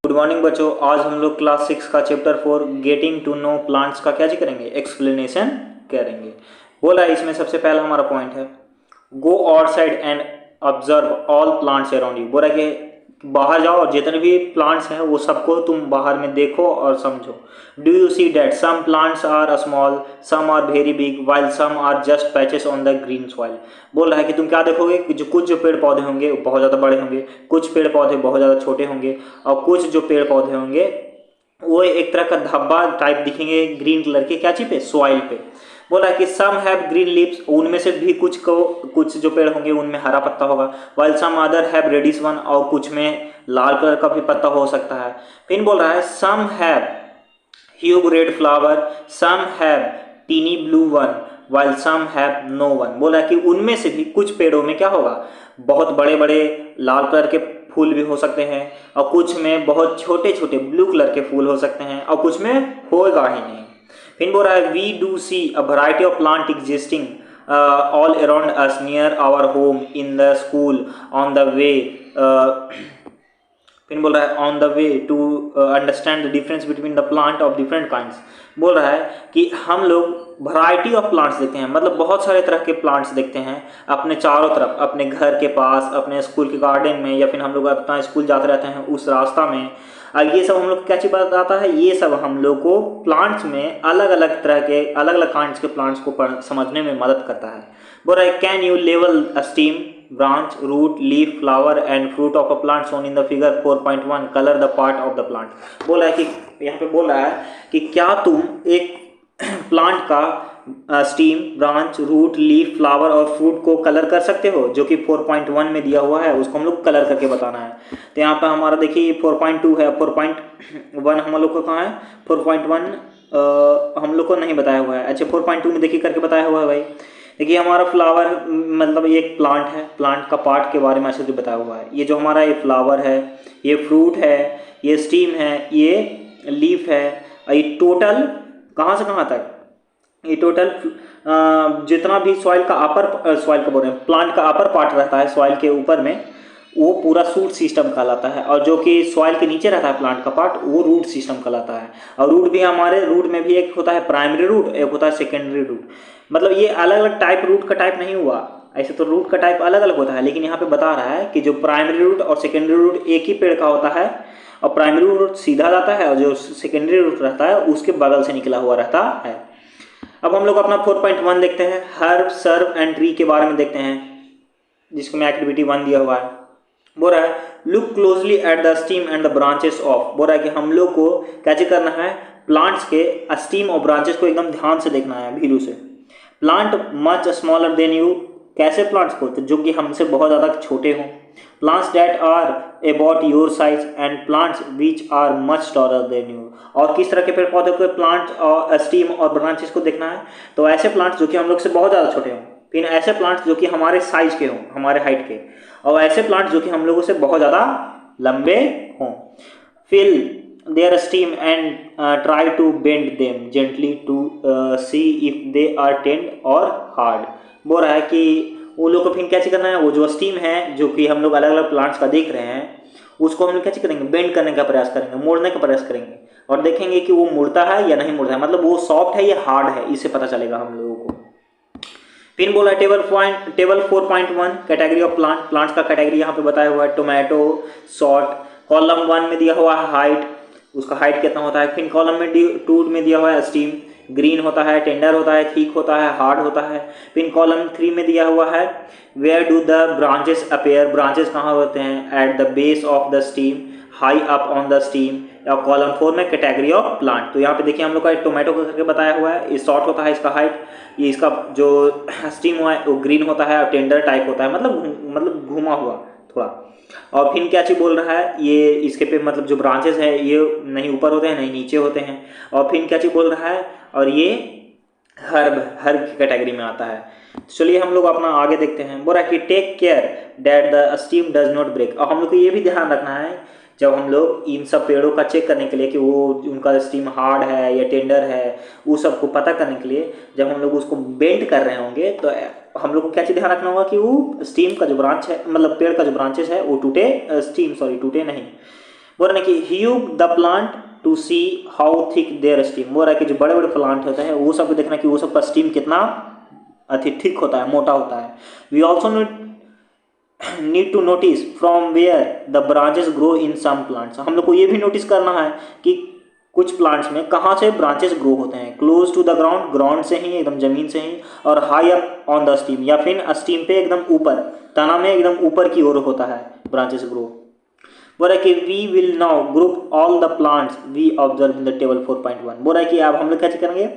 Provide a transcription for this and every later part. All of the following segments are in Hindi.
गुड मॉर्निंग बच्चों। आज हम लोग क्लास 6 का chapter 4 getting to know plants का क्या जी करेंगे, एक्सप्लेनेशन करेंगे। बोला है इसमें सबसे पहला हमारा पॉइंट है go outside and observe all plants around you. बोला कि बाहर जाओ और जितने भी प्लांट्स हैं वो सबको तुम बाहर में देखो और समझो। Do you see that some plants are small, some are very big, while some are just patches on the green soil. बोल रहा है कि तुम क्या देखोगे कि कुछ जो पेड़ पौधे होंगे वो बहुत ज़्यादा बड़े होंगे, कुछ पेड़ पौधे बहुत ज़्यादा छोटे होंगे, और कुछ जो पेड़ पौधे होंगे वो एक तरह का धब्बा टाइप दिखेंगे ग्रीन कलर के, क्या चीज पे, सॉइल पे। बोला कि सम हैव ग्रीन लीव्स, उनमें से भी कुछ जो पेड़ होंगे उनमें हरा पत्ता होगा। While some other have reddish one, और कुछ में लाल कलर का भी पत्ता हो सकता है। फिर बोल रहा है some have huge red flower, some have tiny blue one, while some have no one. बोला कि उनमें से भी कुछ पेड़ों में क्या होगा, बहुत बड़े बड़े लाल कलर के फूल भी हो सकते हैं, और कुछ में बहुत छोटे छोटे ब्लू कलर के फूल हो सकते हैं, और कुछ में होगा ही नहीं। फिर बोल रहा है we do see a variety of plant existing all around us near our home, in the school, on the way. फिर बोल रहा है on the way to understand the difference between the plant of different kinds. बोल रहा है कि हम लोग वैरायटी ऑफ प्लांट्स देखते हैं, मतलब बहुत सारे तरह के प्लांट्स देखते हैं अपने चारों तरफ, अपने घर के पास, अपने स्कूल के गार्डन में, या फिर हम लोग अपना स्कूल जाते रहते हैं उस रास्ता में। और ये सब हम लोग क्या चीज़ बताता है, ये सब हम लोग को प्लांट्स में अलग अलग तरह के अलग अलग काइंड्स के प्लांट्स को समझने में मदद करता है। बोल रहा है can you level steam, branch, root, leaf, flower and fruit of a plant shown in the figure 4.1 color the part of the plant। बोला है कि यहाँ पे बोल रहा है कि क्या तुम एक प्लांट का stem, branch, root, leaf, flower और फ्रूट को कलर कर सकते हो, जो कि 4.1 में दिया हुआ है, उसको हम लोग कलर करके बताना है। तो यहाँ पे हमारा देखिए 4.2 है, 4.1 हम लोग को कहाँ है, 4.1 हम लोग को नहीं बताया हुआ है। अच्छा 4.2 में देखिए करके बताया हुआ है भाई। देखिए हमारा फ्लावर मतलब ये एक प्लांट है, प्लांट का पार्ट के बारे में अच्छे से बताया हुआ है। ये जो हमारा ये फ्लावर है, ये फ्रूट है, ये स्टीम है, ये लीफ है, और ये टोटल कहाँ से कहाँ तक, ये टोटल जितना भी सॉइल का अपर, सॉइल का बोल रहे हैं, प्लांट का अपर पार्ट रहता है सॉइल के ऊपर में, वो पूरा सूट सिस्टम कहलाता है। और जो कि सॉइल के नीचे रहता है प्लांट का पार्ट, वो रूट सिस्टम कहलाता है। और रूट भी हमारे, रूट में भी एक होता है प्राइमरी रूट, एक होता है सेकेंडरी रूट। मतलब ये अलग अलग टाइप, रूट का टाइप नहीं हुआ, ऐसे तो रूट का टाइप अलग अलग होता है, लेकिन यहाँ पे बता रहा है कि जो प्राइमरी रूट और सेकेंडरी रूट एक ही पेड़ का होता है, और प्राइमरी रूट सीधा जाता है और जो सेकेंडरी रूट रहता है उसके बगल से निकला हुआ रहता है। अब हम लोग अपना 4.1 देखते हैं, हर्ब, सर्व एंड ट्री के बारे में देखते हैं, जिसको में एक्टिविटी 1 दिया हुआ है। बोल रहा है look closely at the stem and the branches of. बोल रहा है कि हम लोग को क्या करना है, प्लांट्स के स्टीम और ब्रांचेस को एकदम ध्यान से देखना है, भीरू से। Plant much smaller than you, कैसे प्लांट्स को, तो जो कि हमसे बहुत ज़्यादा छोटे हों। Plants that are about your size and plants which are much taller than you. और किस तरह के पेड़ पौधे को, प्लांट और स्टीम और ब्रांचेस को देखना है, तो ऐसे प्लांट्स जो कि हम लोग से बहुत ज़्यादा छोटे हों, फिर ऐसे प्लांट्स जो कि हमारे साइज के हों, हमारे हाइट के, और ऐसे प्लांट्स जो कि हम लोगों से बहुत ज़्यादा लंबे हों। Fill their steam and try to bend them gently to see if they are tend or hard। बोल रहा है कि वो लोग को फिर क्या करना है, वो जो स्टीम है जो कि हम लोग अलग अलग प्लांट्स का देख रहे हैं, उसको हम लोग क्या करेंगे, बेंड करने का प्रयास करेंगे, मोड़ने का प्रयास करेंगे, और देखेंगे कि वो मुड़ता है या नहीं मुड़ता है, मतलब वो सॉफ्ट है या हार्ड है, इससे पता चलेगा हम लोगों को। फिर बोला table 4.1 category of plant, plants का कैटेगरी यहाँ पे बताया हुआ है, टोमेटो, शॉर्ट। कॉलम 1 में दिया हुआ है हाइट, उसका हाइट कितना होता है। फिर कॉलम में 2 में दिया हुआ है स्टीम, ग्रीन होता है, टेंडर होता है, थिक होता है, हार्ड होता है। फिर कॉलम 3 में दिया हुआ है where do the branches appear, branches कहाँ होते हैं, at the base of the stem, high up on the stem. और कॉलम 4 में कैटेगरी ऑफ प्लांट, तो यहाँ पे देखिए हम लोग का टोमेटो का करके बताया हुआ है, ये शॉर्ट होता है, इसका हाइट, ये इसका जो स्टीम हुआ है वो ग्रीन होता है और टेंडर टाइप होता है, मतलब घुमा हुआ थोड़ा। और फिर क्या चीज़ बोल रहा है, ये इसके पे मतलब जो ब्रांचेस है ये नहीं ऊपर होते हैं नहीं नीचे होते हैं। और फिर क्या चीज़ बोल रहा है, और ये हर्ब की कैटेगरी में आता है। चलिए हम लोग अपना आगे देखते हैं। बोल रहा है कि take care that the stem does not break. और हम लोग को ये भी ध्यान रखना है जब हम लोग इन सब पेड़ों का चेक करने के लिए कि वो उनका स्टीम हार्ड है या टेंडर है, वो सब को पता करने के लिए जब हम लोग उसको बेंड कर रहे होंगे, तो हम लोग को क्या चीज़ ध्यान रखना होगा कि वो स्टीम का जो ब्रांच है, मतलब पेड़ का जो ब्रांचेस है वो टूटे नहीं। बोल रहे हैं कि ह्यूब the plant to see how thick their stem. बोल रहा है कि जो बड़े बड़े प्लांट होते हैं वो सब देखना कि वो सब का स्टीम कितना अधिक थिक होता है, मोटा होता है। We also need to notice from where the branches grow in some plants. हम लोग को ये भी नोटिस करना है कि कुछ प्लांट्स में कहाँ से ब्रांचेस ग्रो होते हैं। Close to the ground, ground से ही, एकदम जमीन से ही, और high up on the stem, या फिर स्टीम पे एकदम ऊपर, तना में एकदम ऊपर की ओर होता है ब्रांचेस ग्रो। बोल रहा है कि we will now group all the plants we observe in the table 4.1। बोल रहा है कि अब हम लोग क्या करेंगे,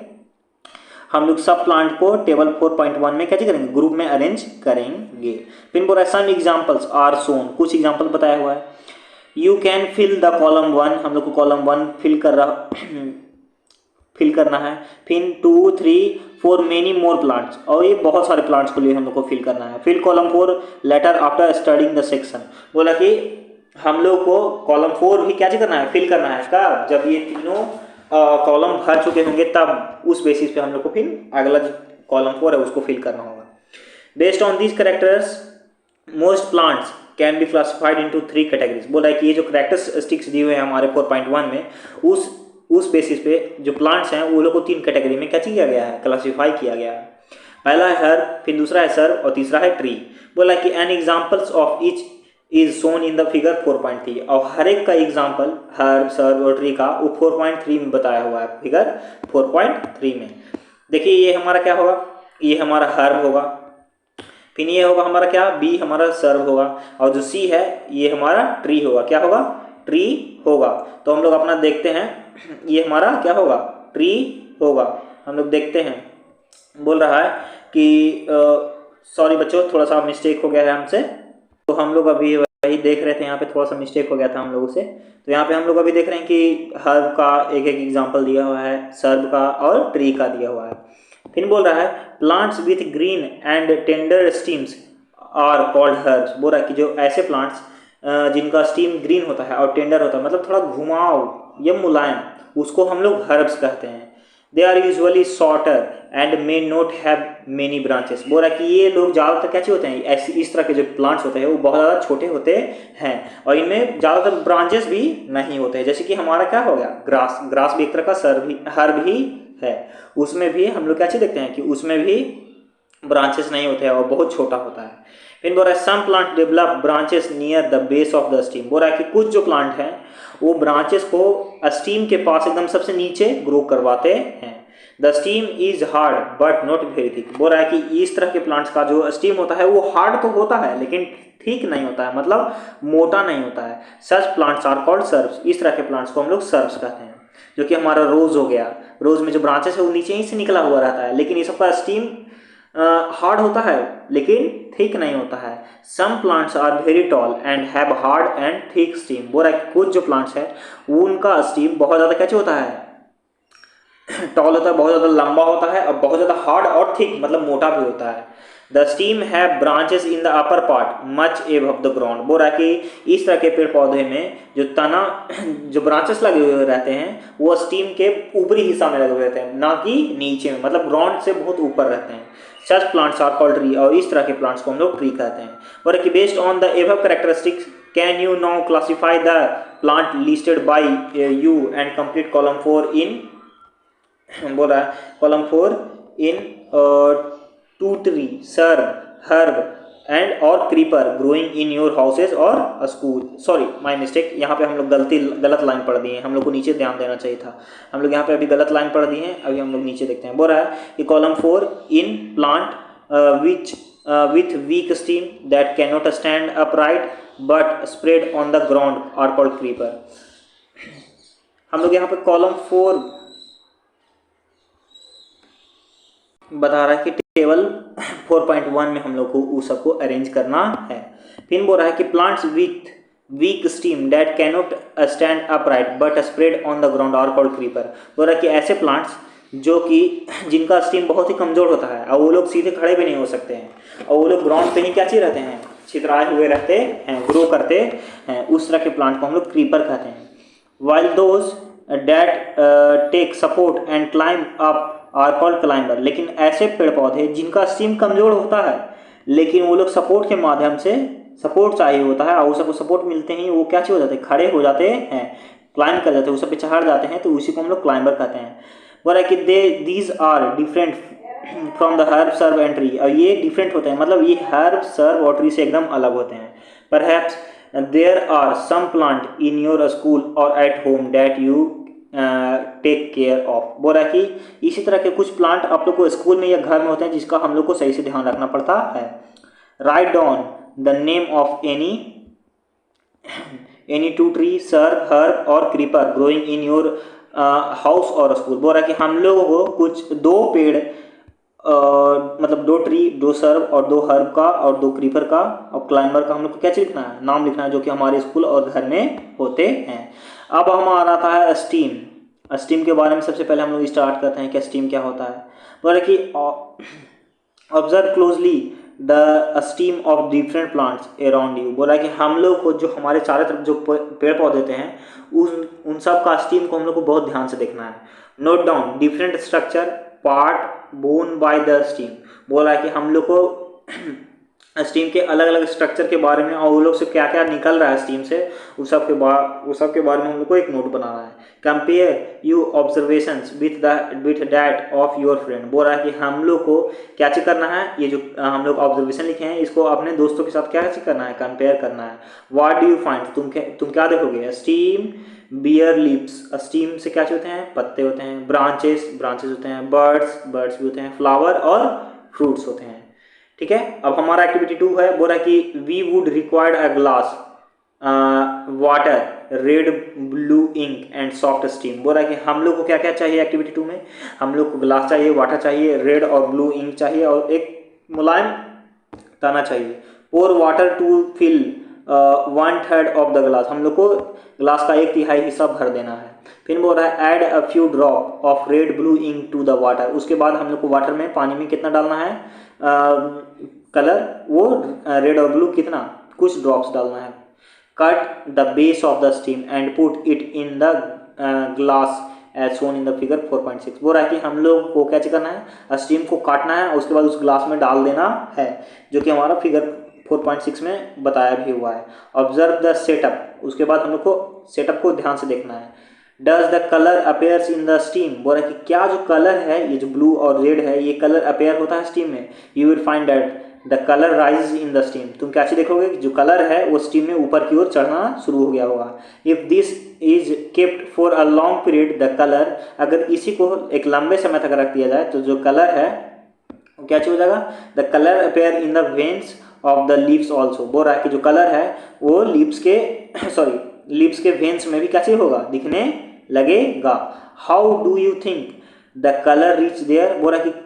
हम लोग सब प्लांट को टेबल 4.1 में कैसे करेंगे, ग्रुप में अरेंज करेंगे। फिर बोल रहा है सम एग्जांपल्स आर शोन, कुछ एग्जांपल बताया हुआ है। You can fill the column 1, हम लोग को कॉलम 1 फिल करना है। फिर 2, 3, 4 मेनी मोर प्लांट्स, और ये बहुत सारे प्लांट्स के लिए हम लोग को फिल करना है। Fill column 4 later after studying the section. बोला कि हम लोग को कॉलम 4 भी क्या करना है, फिल करना है। कब, जब ये तीनों कॉलम भर चुके होंगे तब उस बेसिस पे हम लोग को फिर अगला कॉलम 4 है उसको फिल करना होगा। Based on these characters most plants can be classified into 3 categories. बोला है कि ये जो कैरेक्टरिस्टिक्स दिए हुए हैं हमारे 4.1 में, उस बेसिस पे जो प्लांट्स हैं वो लोग को 3 कैटेगरी में क्या किया गया है, क्लासीफाई किया गया है। पहला है हर्ब, फिर दूसरा है सर्ब, और तीसरा है ट्री। बोला कि an examples of each is shown in the figure 4.3, और हर एक का एग्जाम्पल हर्ब, सर्ब और ट्री का वो 4.3 में बताया हुआ है, फिगर 4.3 में। देखिए ये हमारा क्या होगा, ये हमारा हर्ब होगा, फिर ये होगा हमारा क्या, बी हमारा सर्ब होगा, और जो सी है ये हमारा ट्री होगा। क्या होगा, ट्री होगा। तो हम लोग अपना देखते हैं, ये हमारा क्या होगा, ट्री होगा। हम लोग देखते हैं, बोल रहा है कि सॉरी बच्चों, थोड़ा सा मिस्टेक हो गया है हमसे। तो हम लोग अभी वही देख रहे थे, यहाँ पे थोड़ा सा मिस्टेक हो गया था हम लोगों से। तो यहाँ पे हम लोग अभी देख रहे हैं कि हर्ब का एक एक एग्जाम्पल दिया हुआ है, सर्ब का और ट्री का दिया हुआ है। फिर बोल रहा है plants with green and tender stems are called herbs. बोल रहा है कि जो ऐसे प्लांट्स जिनका स्टीम ग्रीन होता है और टेंडर होता है, मतलब थोड़ा घुमाव या मुलायम, उसको हम लोग हर्ब्स कहते हैं। They are usually shorter and may not have many branches. बोल रहा है कि ये लोग ज़्यादातर कैसे होते हैं, ऐसे इस तरह के जो प्लांट्स होते हैं वो बहुत ज़्यादा छोटे होते हैं, और इनमें ज़्यादातर ब्रांचेस भी नहीं होते हैं। जैसे कि हमारा क्या हो गया, ग्रास, ग्रास भी एक तरह का हर्ब ही है, उसमें भी हम लोग कैसे देखते हैं कि उसमें भी ब्रांचेस नहीं होते हैं और बहुत छोटा होता है। फिर बोल रहा है some plant develop branches near the base of the stem. बोल रहा है कि कुछ जो प्लांट हैं वो ब्रांचेस को स्टीम के पास एकदम सबसे नीचे ग्रो करवाते हैं। The stem is hard but not very thick. बोल रहा है कि इस तरह के प्लांट्स का जो स्टीम होता है वो हार्ड तो होता है लेकिन ठीक नहीं होता है, मतलब मोटा नहीं होता है। Such plants are called shrubs. इस तरह के प्लांट्स को हम लोग सर्ब्स कहते हैं। जो कि हमारा रोज हो गया, रोज में जो ब्रांचेस है वो नीचे ही से निकला हुआ रहता है, लेकिन ये सबका स्टीम हार्ड होता है लेकिन थिक नहीं होता है। Some plants are very tall and have hard and thick stem. बोल रहा है कुछ जो प्लांट्स है वो उनका स्टीम बहुत ज़्यादा कैसे होता है, टॉल होता है, बहुत ज़्यादा लंबा होता है, और बहुत ज़्यादा हार्ड और थिक मतलब मोटा भी होता है। The steam have branches in the upper part much above the ground. बोल रहा है कि इस तरह के पेड़ पौधे में जो तना जो ब्रांचेस लगे हुए रहते हैं वो स्टीम के ऊपरी हिस्सा में लगे हुए रहते हैं, ना कि नीचे में, मतलब ग्राउंड से बहुत ऊपर रहते हैं। Such plants are called tree, और इस तरह के प्लांट्स को हम लोग ट्री कहते हैं। बोल रहा है कि based on the above characteristics can you now classify the plant listed by you and complete column 4 in, बोल रहा है column 4 into tree, shrub, herb and और creeper growing in your houses और स्कूल। सॉरी माय मिस्टेक, यहाँ पे हम लोग गलत लाइन पढ़ दिए हैं, हम लोग को नीचे ध्यान देना चाहिए था। हम लोग यहाँ पे अभी गलत लाइन पढ़ दिए हैं, अभी हम लोग नीचे देखते हैं। बोल रहा है कि column 4 in plant with weak stem that can not stand upright but spread on the ground are called creeper. हम लोग यहाँ पे कॉलम 4 बता रहा है कि टेबल 4.1 में हम लोग को उस सबको अरेंज करना है। फिर बोल रहा है कि plants with weak stem that cannot stand upright but spread on the ground are called creeper. बोल रहा है कि ऐसे प्लांट्स जो कि जिनका स्टीम बहुत ही कमजोर होता है और वो लोग सीधे खड़े भी नहीं हो सकते हैं, और वो लोग ग्राउंड पे ही क्या रहते हैं, छितराए हुए रहते हैं, ग्रो करते हैं, उस तरह के प्लांट को हम लोग क्रीपर कहते हैं। While those that take support and climb up are called climber. लेकिन ऐसे पेड़ पौधे जिनका स्टीम कमजोर होता है लेकिन वो लोग सपोर्ट के माध्यम से सपोर्ट चाहिए होता है और उस सबको सपोर्ट मिलते ही वो क्या चीज़ हो जाते हैं, खड़े हो जाते हैं, क्लाइंब कर जाते हैं, उस सब पे चढ़ जाते हैं, तो उसी को हम लोग क्लाइंबर कहते हैं। बोला कि they these are different from the herb shrub and tree, और ये डिफरेंट होते हैं, मतलब ये हर्ब सर्व और ट्री से एकदम अलग होते हैं। Perhaps there are some plant in your school और at home that you take care of. बोला कि इसी तरह के कुछ प्लांट आप लोग को स्कूल में या घर में होते हैं जिसका हम लोग को सही से ध्यान रखना पड़ता है। Write down the name of any two tree, shrub, herb और creeper growing in your house और स्कूल। बोल रहा है कि हम लोगों को कुछ दो पेड़ मतलब दो ट्री, दो सर्व और दो हर्ब का और दो क्रीपर का और क्लाइंबर का हम लोग को क्या लिखना है, नाम लिखना है, जो कि हमारे स्कूल और घर में होते हैं। अब हमारा आता है स्टीम। स्टीम के बारे में सबसे पहले हम लोग स्टार्ट करते हैं कि स्टीम क्या होता है। बोल रहा है कि observe closely the steam of different plants around you. बोला कि हम लोग को जो हमारे चारों तरफ जो पेड़ पौधे होते हैं उन सब का स्टीम को हम लोग को बहुत ध्यान से देखना है। Note down different structure part borne by the steam. बोला है कि हम लोग को स्टीम के अलग अलग स्ट्रक्चर के बारे में और वो लोग से क्या क्या निकल रहा है स्टीम से, उस सब के बारे में हम लोग को एक नोट बनाना है। Compare you observations with that of your friend. बोल रहा है कि हम लोग को क्या चीज करना है, ये जो हम लोग ऑब्जर्वेशन लिखे हैं इसको अपने दोस्तों के साथ क्या चीज करना है, कंपेयर करना है। व्हाट डू यू फाइंड, तुम क्या देखोगे, स्टीम बियर लीव्स, स्टीम से क्या होते हैं, पत्ते होते हैं। ब्रांचेस होते हैं। बर्ड्स भी होते हैं। फ्लावर और फ्रूट्स होते हैं। ठीक है, अब हमारा एक्टिविटी 2 है। बोल रहा है कि we would required a glass water red blue ink and soft stem. बोल रहा है कि हम लोग को क्या क्या चाहिए एक्टिविटी 2 में, हम लोग को ग्लास चाहिए, वाटर चाहिए, रेड और ब्लू इंक चाहिए और एक मुलायम ताना चाहिए। और water to fill 1/3 of the glass, हम लोग को ग्लास का 1/3 हिस्सा भर देना है। फिर बोल रहा है add a few drop of red blue ink to the water. उसके बाद हम लोग को वाटर में, पानी में कितना डालना है कलर, वो रेड और ब्लू कितना, कुछ ड्रॉप्स डालना है। Cut the base of the stem and put it in the glass as shown in the figure 4.6। बोल रहा है कि हम लोग को क्या करना है, स्टीम को काटना है और उसके बाद उस ग्लास में डाल देना है, जो कि हमारा फिगर 4.6 में बताया भी हुआ है। ऑब्जर्व द सेटअप, उसके बाद हम लोग को सेटअप को ध्यान से देखना है। Does the colour appears in the stem. बोल रहा है कि क्या जो कलर है, ये जो ब्लू और रेड है, ये कलर अपेयर होता है स्टीम में। You will find that the colour rise in the steam. तुम क्या चीज देखोगे कि जो कलर है वो स्टीम में ऊपर की ओर चढ़ना शुरू हो गया होगा। If this is kept for a long period the colour, अगर इसी को एक लंबे समय तक रख दिया जाए तो जो कलर है वो क्या चीज हो जाएगा, the colour appear in the veins of the leaves also. बोल रहा है कि जो कलर है वो लीव्स के लीव्स के वेन्स में भी क्या चीज होगा, दिखने लगेगा। How do you think the colour reach there. बोल रहा है कि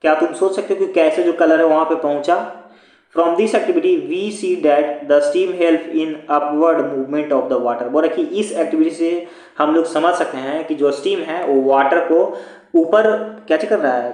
क्या तुम सोच सकते हो कि कैसे जो कलर है वहां पे पहुंचा। From this activity we see that the stem help in upward movement of the water. बोल रहा है कि इस एक्टिविटी से हम लोग समझ सकते हैं कि जो स्टीम है वो वाटर को ऊपर क्या कर रहा है,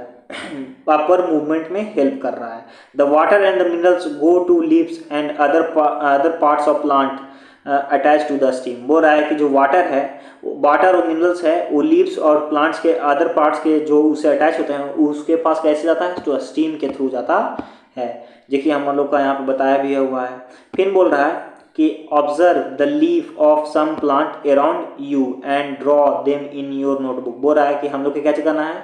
अपर मूवमेंट में हेल्प कर रहा है। The water and the minerals go to leaves and other parts of plant attach to the stem. बोल रहा है कि जो वाटर और मिनरल्स है वो लीव्स और प्लांट्स के अदर पार्ट्स के जो उससे अटैच होते हैं उसके पास कैसे जाता है, तो स्टीम के थ्रू जाता है, जो कि हम लोग का यहाँ पे बताया भी हुआ है। फिर बोल रहा है कि observe the leaf of some plant around you and draw them in your notebook. बोल रहा है कि हम लोग को क्या करना है,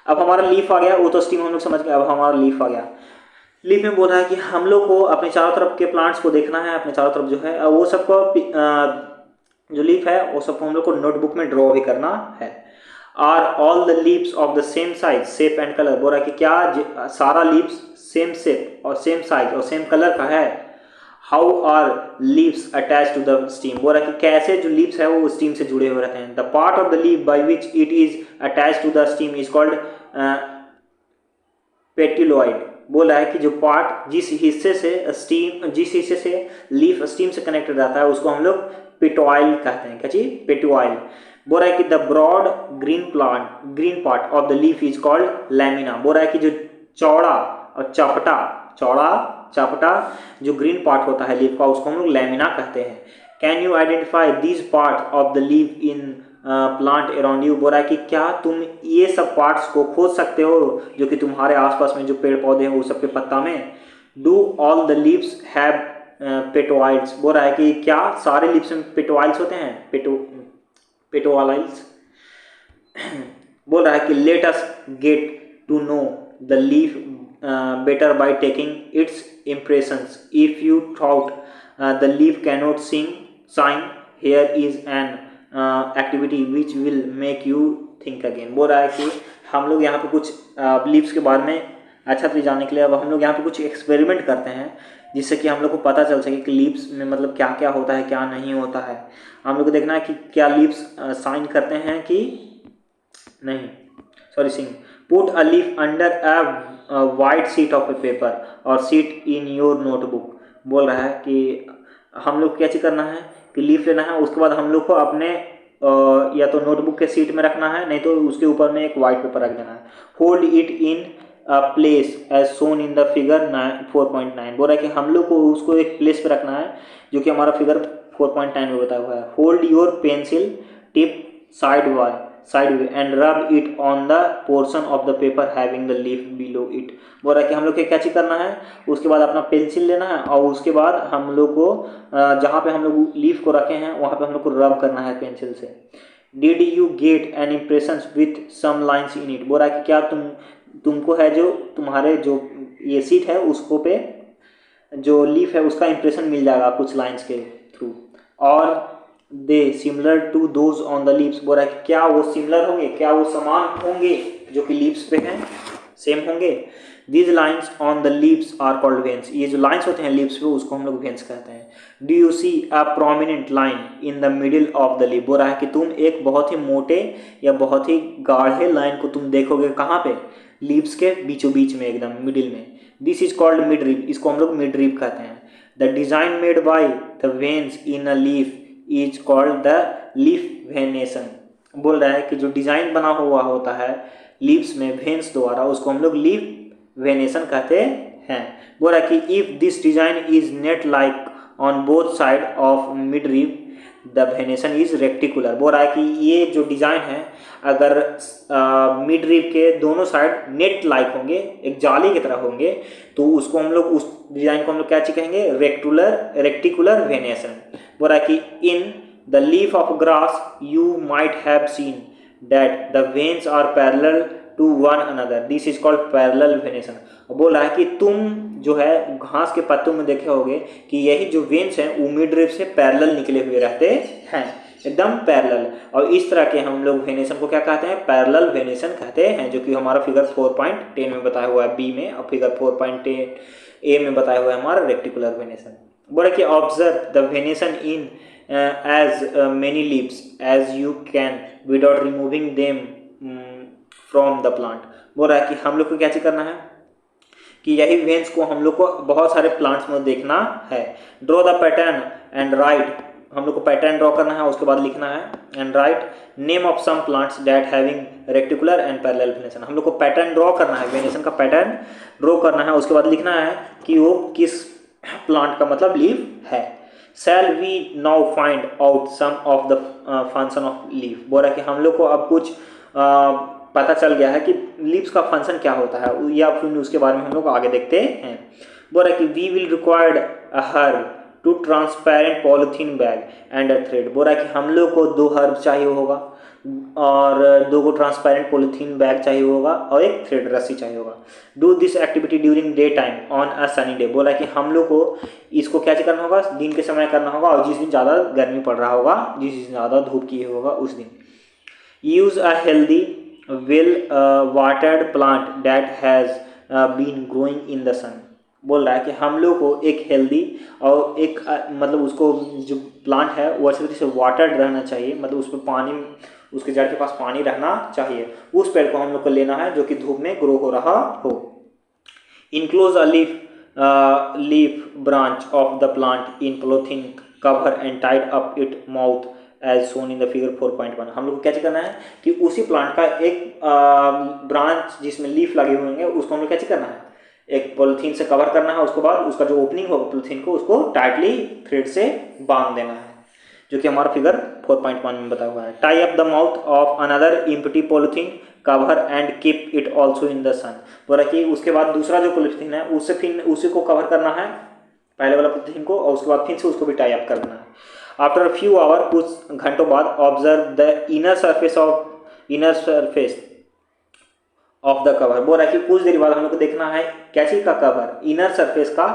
अब हमारा लीफ आ गया, वो तो स्टीम हम लोग समझ गए, अब हमारा लीफ आ गया। लीफ में बोल रहा है कि हम लोग को अपने चारों तरफ के प्लांट्स को देखना है, अपने चारों तरफ जो है वो सबको जो लीफ है वो सबको हम लोग को नोटबुक में ड्रॉ भी करना है। Are all the leaves of the same size shape and colour. बोल रहा है कि क्या सारा लीव्स सेम शेप और सेम साइज और सेम कलर का है। How are leaves attach to the stem. बोल रहा है कि कैसे जो लीव्स है वो स्टीम से जुड़े हुए रहते हैं। The part of the leaf by which it is attach to the stem is called petiole. बोला है कि जो पार्ट जिस हिस्से से लीफ स्टीम से कनेक्टेड रहता है उसको हम लोग पेटोइल कहते हैं। क्या चीज, पेटोइल। बोल रहा है कि the broad green part of the leaf is called lamina. बोल रहा है कि जो चौड़ा चपटा जो ग्रीन पार्ट होता है लीफ का उसको हम लोग लैमिना कहते हैं। Can you identify these part of the leaf in plant around you. बोल रहा है कि क्या तुम ये सब पार्ट्स को खोज सकते हो जो कि तुम्हारे आसपास में जो पेड़ पौधे हैं वो सब के पत्ता में। Do all the leaves have petioles. बोल रहा है कि क्या सारे लीव्स में पेटोइल्स होते हैं, पेटोइल्स। बोल रहा है कि let us get to know the leaf better by taking its impressions. If you thought the leaf cannot sign, here is an activity which will make you think again. बोल रहा है कि हम लोग यहाँ पे कुछ लीव्स के बारे में अच्छा तो जानने के लिए अब हम लोग यहाँ पे कुछ एक्सपेरिमेंट करते हैं, जिससे कि हम लोग को पता चल सके कि लीव्स में मतलब क्या क्या होता है, क्या नहीं होता है। हम लोग को देखना है कि क्या लीव्स साइन करते हैं कि नहीं। Sorry sing. Put a leaf under a white sheet of a paper और सीट इन योर नोटबुक। बोल रहा है कि हम लोग क्या चीज करना है कि लीफ लेना है, उसके बाद हम लोग को अपने या तो नोटबुक के सीट में रखना है, नहीं तो उसके ऊपर में एक वाइट पेपर रख देना है। Hold it in place as shown in the figure 4.9। बोल रहा है कि हम लोग को उसको एक प्लेस पे रखना है जो कि हमारा फिगर 4.9 में बताया हुआ है। Hold your pencil tip side way and rub it on the portion of the paper having the leaf below it. बोल रहा है कि हम लोग को क्या चीज करना है, उसके बाद अपना पेंसिल लेना है और उसके बाद हम लोग को जहाँ पे हम लोग लीफ को रखे हैं वहाँ पे हम लोग को रब करना है पेंसिल से। Did you get an impression with some lines in it. बोल रहा है कि क्या तुमको है जो तुम्हारे जो ये सीट है उसको पे जो लीफ है उसका इंप्रेशन मिल जाएगा कुछ लाइंस के थ्रू। और they similar to those on the leaves. बोल रहा है कि क्या वो सिमिलर होंगे, क्या वो समान होंगे जो कि लीव्स पे हैं, सेम होंगे। These lines on the leaves are called veins. ये जो लाइन्स होते हैं लीव्स पे उसको हम लोग वेन्स कहते हैं। Do you see a prominent line in the middle of the leaf. बोल रहा है कि तुम एक बहुत ही मोटे या बहुत ही गाढ़े लाइन को तुम देखोगे कहाँ पे, लीव्स के बीचों बीच में, एकदम मिडिल में। This is called mid reef. इसको हम लोग मिड रीफ कहते हैं। The design made by the veins in a leaf is called the leaf venation. बोल रहा है कि जो डिजाइन बना हुआ होता है लीव्स में वेन्स द्वारा उसको हम लोग लीफ वेनेशन कहते हैं। बोल रहा है कि if this design is net like on both side of midrib the venation is reticular. बोल रहा है कि ये जो डिजाइन है अगर मिड रीफ के दोनों साइड नेट लाइक होंगे, एक जाली की तरह होंगे, तो उसको हम लोग उस डिजाइन को हम लोग क्या चीज कहेंगे, रेक्टिकुलर वेनेशन। बोल रहा है कि in the leaf of grass you might have seen that the veins are parallel to one another. This is called parallel venation. बोल रहा है कि तुम जो है घास के पत्तों में देखे होगे कि यही जो वेन्स हैं वो मिड रीफ से पैरेलल निकले हुए रहते हैं, एकदम पैरेलल। और इस तरह के हम लोग वेनेशन को क्या कहते हैं, पैरेलल वेनेशन कहते हैं, जो कि हमारा फिगर 4.10 में बताया हुआ है बी में, और फिगर 4.10 ए में बताया हुआ है हमारा रेक्टिकुलर वेनेशन। बोला कि observe the venation in as many leaves as you can without removing them from the plant. बोल रहा है कि हम लोग को क्या चीज करना है कि यही वेन्स को हम लोग को बहुत सारे प्लांट्स में देखना है। Draw the pattern and right. हम लोग को पैटर्न ड्रॉ करना है, उसके बाद लिखना है and write name of some plants that having reticular and parallel venation. हम लोग को पैटर्न ड्रॉ करना है, वेनेशन का पैटर्न ड्रॉ करना है, उसके बाद लिखना है कि वो किस प्लांट का मतलब लीफ है। Shall we now find out some of the function of leaf. बोल रहा है कि हम लोग को अब कुछ पता चल गया है कि लीव्स का फंक्शन क्या होता है, या फिर उसके बारे में हम लोग आगे देखते हैं। बोल रहा है कि we will required a herb two transparent polythene bag and a thread. बोल रहा है कि हम लोग को 2 हर्ब चाहिए होगा और 2 को ट्रांसपेरेंट पॉलिथीन बैग चाहिए होगा और एक थ्रेड रस्सी चाहिए होगा। Do this activity during day time on a sunny day. बोला कि हम लोग को इसको क्या करना होगा, दिन के समय करना होगा, और जिस दिन ज़्यादा गर्मी पड़ रहा होगा, जिस दिन ज़्यादा धूप की होगा उस दिन। Use a healthy well watered plant that has been growing in the sun. बोल रहा है कि हम लोग को एक हेल्दी और एक मतलब उसको जो प्लांट है वो अच्छी तरह से वाटर्ड रहना चाहिए, मतलब उस पर पानी, उसके जड़ के पास पानी रहना चाहिए। उस पेड़ को हम लोग को लेना है जो कि धूप में ग्रो हो रहा हो। Enclose a leaf branch of the plant in polythene cover and tied up it mouth as shown in the figure 4.1। हम लोग को क्या करना है कि उसी प्लांट का एक ब्रांच जिसमें लीफ लगे हुए होंगे उसको हम लोग क्या करना है, एक पॉलीथीन से कवर करना है, उसके बाद उसका जो ओपनिंग होगा पॉलीथीन को उसको टाइटली थ्रेड से बांध देना है, जो कि हमारा फिगर 4.1 में बताया हुआ है। Tie up the mouth of another empty polythene cover and keep it also in the sun. बोला कि उसके बाद दूसरा जो पॉलीथीन है उससे फिर उसी को कवर करना है पहले वाला पॉलीथीन को, और उसके बाद फिर से उसको भी टाई अप कर देना है। आफ्टर अ फ्यू आवर, कुछ घंटों बाद, observe the inner surface of the cover. बोल रहा है कि कुछ देर बाद हम लोग को देखना है क्या चीज का कवर, इनर सरफेस का,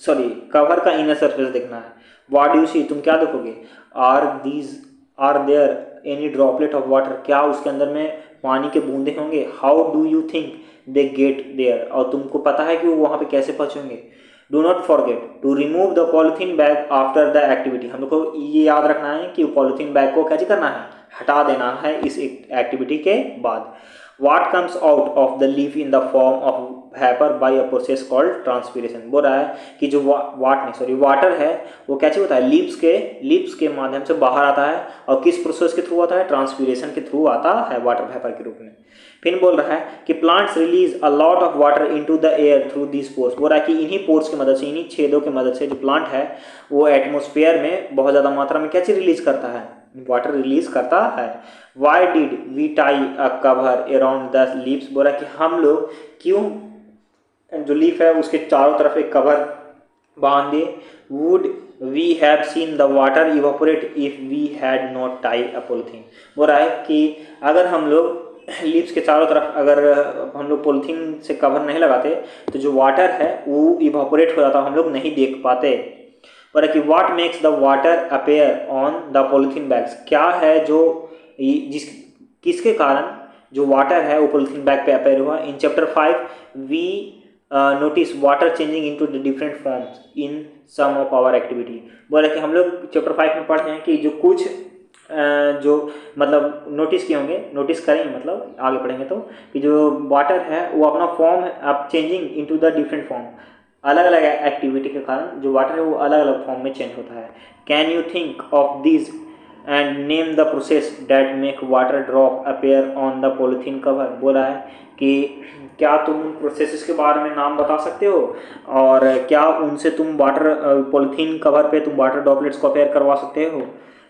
सॉरी कवर का इनर सरफेस देखना है। व्हाट डू यू सी, तुम क्या देखोगे, are there any droplet of water, क्या उसके अंदर में पानी के बूंदे होंगे। How do you think they get there, और तुमको पता है कि वो वहाँ पे कैसे पहुँचेंगे। Do not forget to remove the polythene bag after the activity, हम लोग को ये याद रखना है कि पॉलिथीन बैग को कैसे करना है, हटा देना है इस एक्टिविटी के बाद। What comes out of the leaf in the form of vapor by a process called transpiration। बोल रहा है कि जो वाटर है वो कैसे होता है, लीव्स के माध्यम से बाहर आता है, और किस प्रोसेस के थ्रू आता है, ट्रांसपीरेशन के थ्रू आता है वाटर वेपर के रूप में। फिर बोल रहा है कि plants release a lot of water into the air through this pores. बोल रहा है कि इन्हीं पोर्स की मदद से, इन्हीं छेदों की मदद से जो प्लांट है वो एटमोस्फेयर में बहुत ज़्यादा मात्रा में क्या चीज़ रिलीज करता है, वाटर रिलीज करता है। Why did we tie a cover around the leaves. बोला कि हम लोग क्यों जो लीफ है उसके चारों तरफ एक कवर बांध दिए। Would we have seen the water evaporate if we had not tie a polythene. बोल रहा है कि अगर हम लोग लीव्स के चारों तरफ अगर हम लोग पॉलिथीन से कवर नहीं लगाते तो जो वाटर है वो इवापोरेट हो जाता, हम लोग नहीं देख पाते। पर कि what makes the water appear on the polythene bags, क्या है जो किसके कारण जो वाटर है वो पॉलिथीन बैग पे अपेयर हुआ। In chapter 5 we notice water changing into the different forms in some of our activity. बोला कि हम लोग चैप्टर 5 में पढ़ते हैं कि जो कुछ जो मतलब नोटिस किए होंगे, नोटिस करेंगे मतलब आगे पढ़ेंगे तो, कि जो वाटर है वो अपना फॉर्म अब changing into the different form, अलग अलग एक्टिविटी के कारण जो वाटर है वो अलग अलग फॉर्म में चेंज होता है। Can you think of this and name the process that make water drop appear on the polythene cover. बोला है कि क्या तुम प्रोसेसेस के बारे में नाम बता सकते हो, और क्या उनसे तुम वाटर पॉलिथीन कवर पे तुम वाटर ड्रॉपलेट्स को अपेयर करवा सकते हो।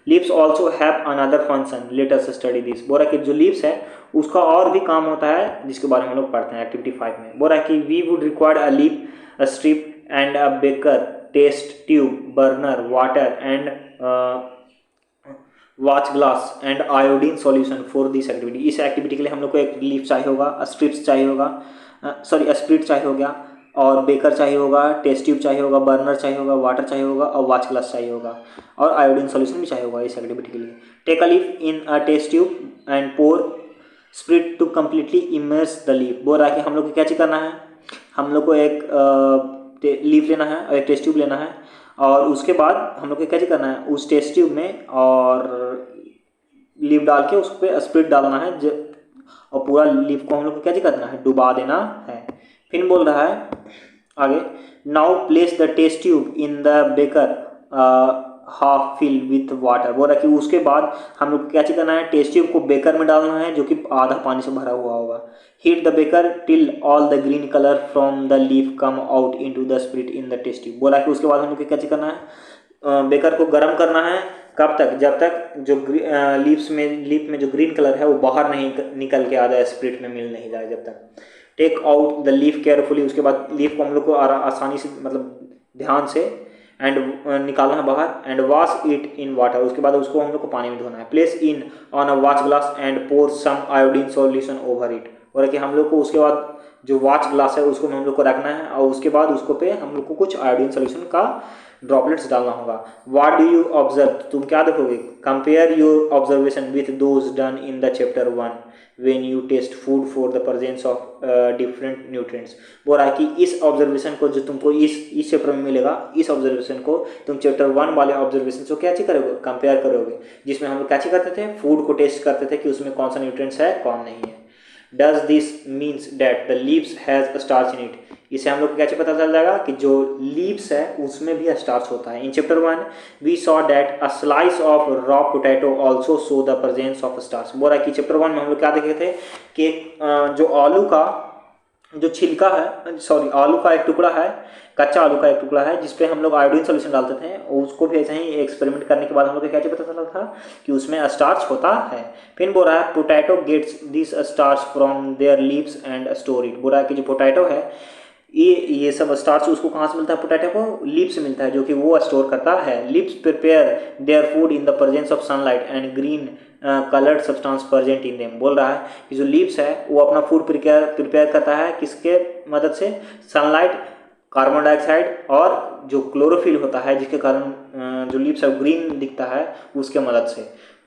Leaves also have another function, let us study this. बोला कि जो लीव्स है उसका और भी काम होता है जिसके बारे में हम लोग पढ़ते हैं एक्टिविटी 5 में। बोला कि we would require a leave, a strip and a beaker, test tube, burner, water and watch glass and iodine solution for this activity। इस एक्टिविटी के लिए हम लोग को एक लीफ चाहिए होगा, स्ट्रिप्स चाहिए होगा, स्प्रिट चाहिए होगा, और बेकर चाहिए होगा, टेस्ट ट्यूब चाहिए होगा, बर्नर चाहिए होगा, वाटर चाहिए होगा, और वॉच ग्लास चाहिए होगा, और आयोडीन सॉल्यूशन भी चाहिए होगा इस एक्टिविटी के लिए। Take a leaf in a test tube and pour spirit to completely immerse the leaf. बोल रहा है कि हम लोग को क्या चीज़ करना है, हम लोग को एक लीफ लेना है और एक टेस्ट ट्यूब लेना है, और उसके बाद हम लोग को क्या करना है, उस टेस्ट ट्यूब में और लीफ डाल के उस पर स्प्रिट डालना है, और पूरा लीफ को हम लोग को क्या करना है, डुबा देना है। फिर बोल रहा है आगे, now place the test tube in the beaker half fill with water. बोल रहा है कि उसके बाद हम लोग क्या करना है, टेस्ट ट्यूब को बेकर में डालना है जो कि आधा पानी से भरा हुआ होगा। Heat the beaker till all the green colour from the leaf come out into the spirit in the test tube. बोला कि उसके बाद हम लोग क्या करना है, बेकर को गर्म करना है, कब तक, जब तक जो लीफ में जो ग्रीन कलर है वो बाहर नहीं निकल के आ जाए, स्प्रिट में मिल नहीं जाए जब तक। Take out the leaf carefully, उसके बाद लीफ को हम लोग को आसानी से मतलब ध्यान से एंड निकालना है बाहर। And wash it in water, उसके बाद उसको हम लोग को पानी में धोना है। Place in on a watch glass and pour some iodine solution over it. और कि हम लोग को उसके बाद जो वॉच ग्लास है उसको हम लोग को रखना है, और उसके बाद उसको पे हम लोग को कुछ आयोडीन सॉल्यूशन का ड्रॉपलेट्स डालना होगा। व्हाट डू यू ऑब्जर्व, तुम क्या देखोगे, compare your observation with those done in the chapter 1 when you taste food for the presence of different nutrients. बोल रहा है कि इस ऑब्जर्वेशन को जो तुमको इस चैप्टर में मिलेगा, इस ऑब्जर्वेशन को तुम चैप्टर 1 वाले ऑब्जर्वेशन को क्या करोगे, कंपेयर करोगे, जिसमें हम लोग क्या करते थे, फूड को टेस्ट करते थे कि उसमें कौन सा न्यूट्रिएंट्स है कौन नहीं है। Does this means that the leaves has a starch in it? इसे हम लोग को कैसे पता चल जाएगा कि जो लीव्स है उसमें भी स्टार्च होता है। In chapter 1 we saw that a slice of raw potato also show the presence of starch. बोला कि चैप्टर 1 में हम लोग क्या देखे थे कि जो आलू का जो छिलका है, सॉरी आलू का एक टुकड़ा है, कच्चा आलू का एक टुकड़ा है जिसपे हम लोग आयोडीन सॉल्यूशन डालते थे, उसको भी ऐसे ही एक्सपेरिमेंट करने के बाद हम लोग को क्या पता चला था कि उसमें स्टार्च होता है। फिर बोल रहा है potato gets this starch from their leaves and store it. बोल रहा है कि जो पोटैटो है ये सब स्टार्च उसको कहाँ से मिलता है? पोटैटो को लीफ से मिलता है, जो कि वो स्टोर करता है। Leaves prepare their food in the presence of sunlight and green coloured substance present in them. बोल रहा है कि जो लीव्स है वो अपना फूड प्रिपेयर करता है किसके मदद से? सनलाइट, कार्बन डाइऑक्साइड और जो क्लोरोफिल होता है, जिसके कारण जो लीव्स है ग्रीन दिखता है, उसके मदद से।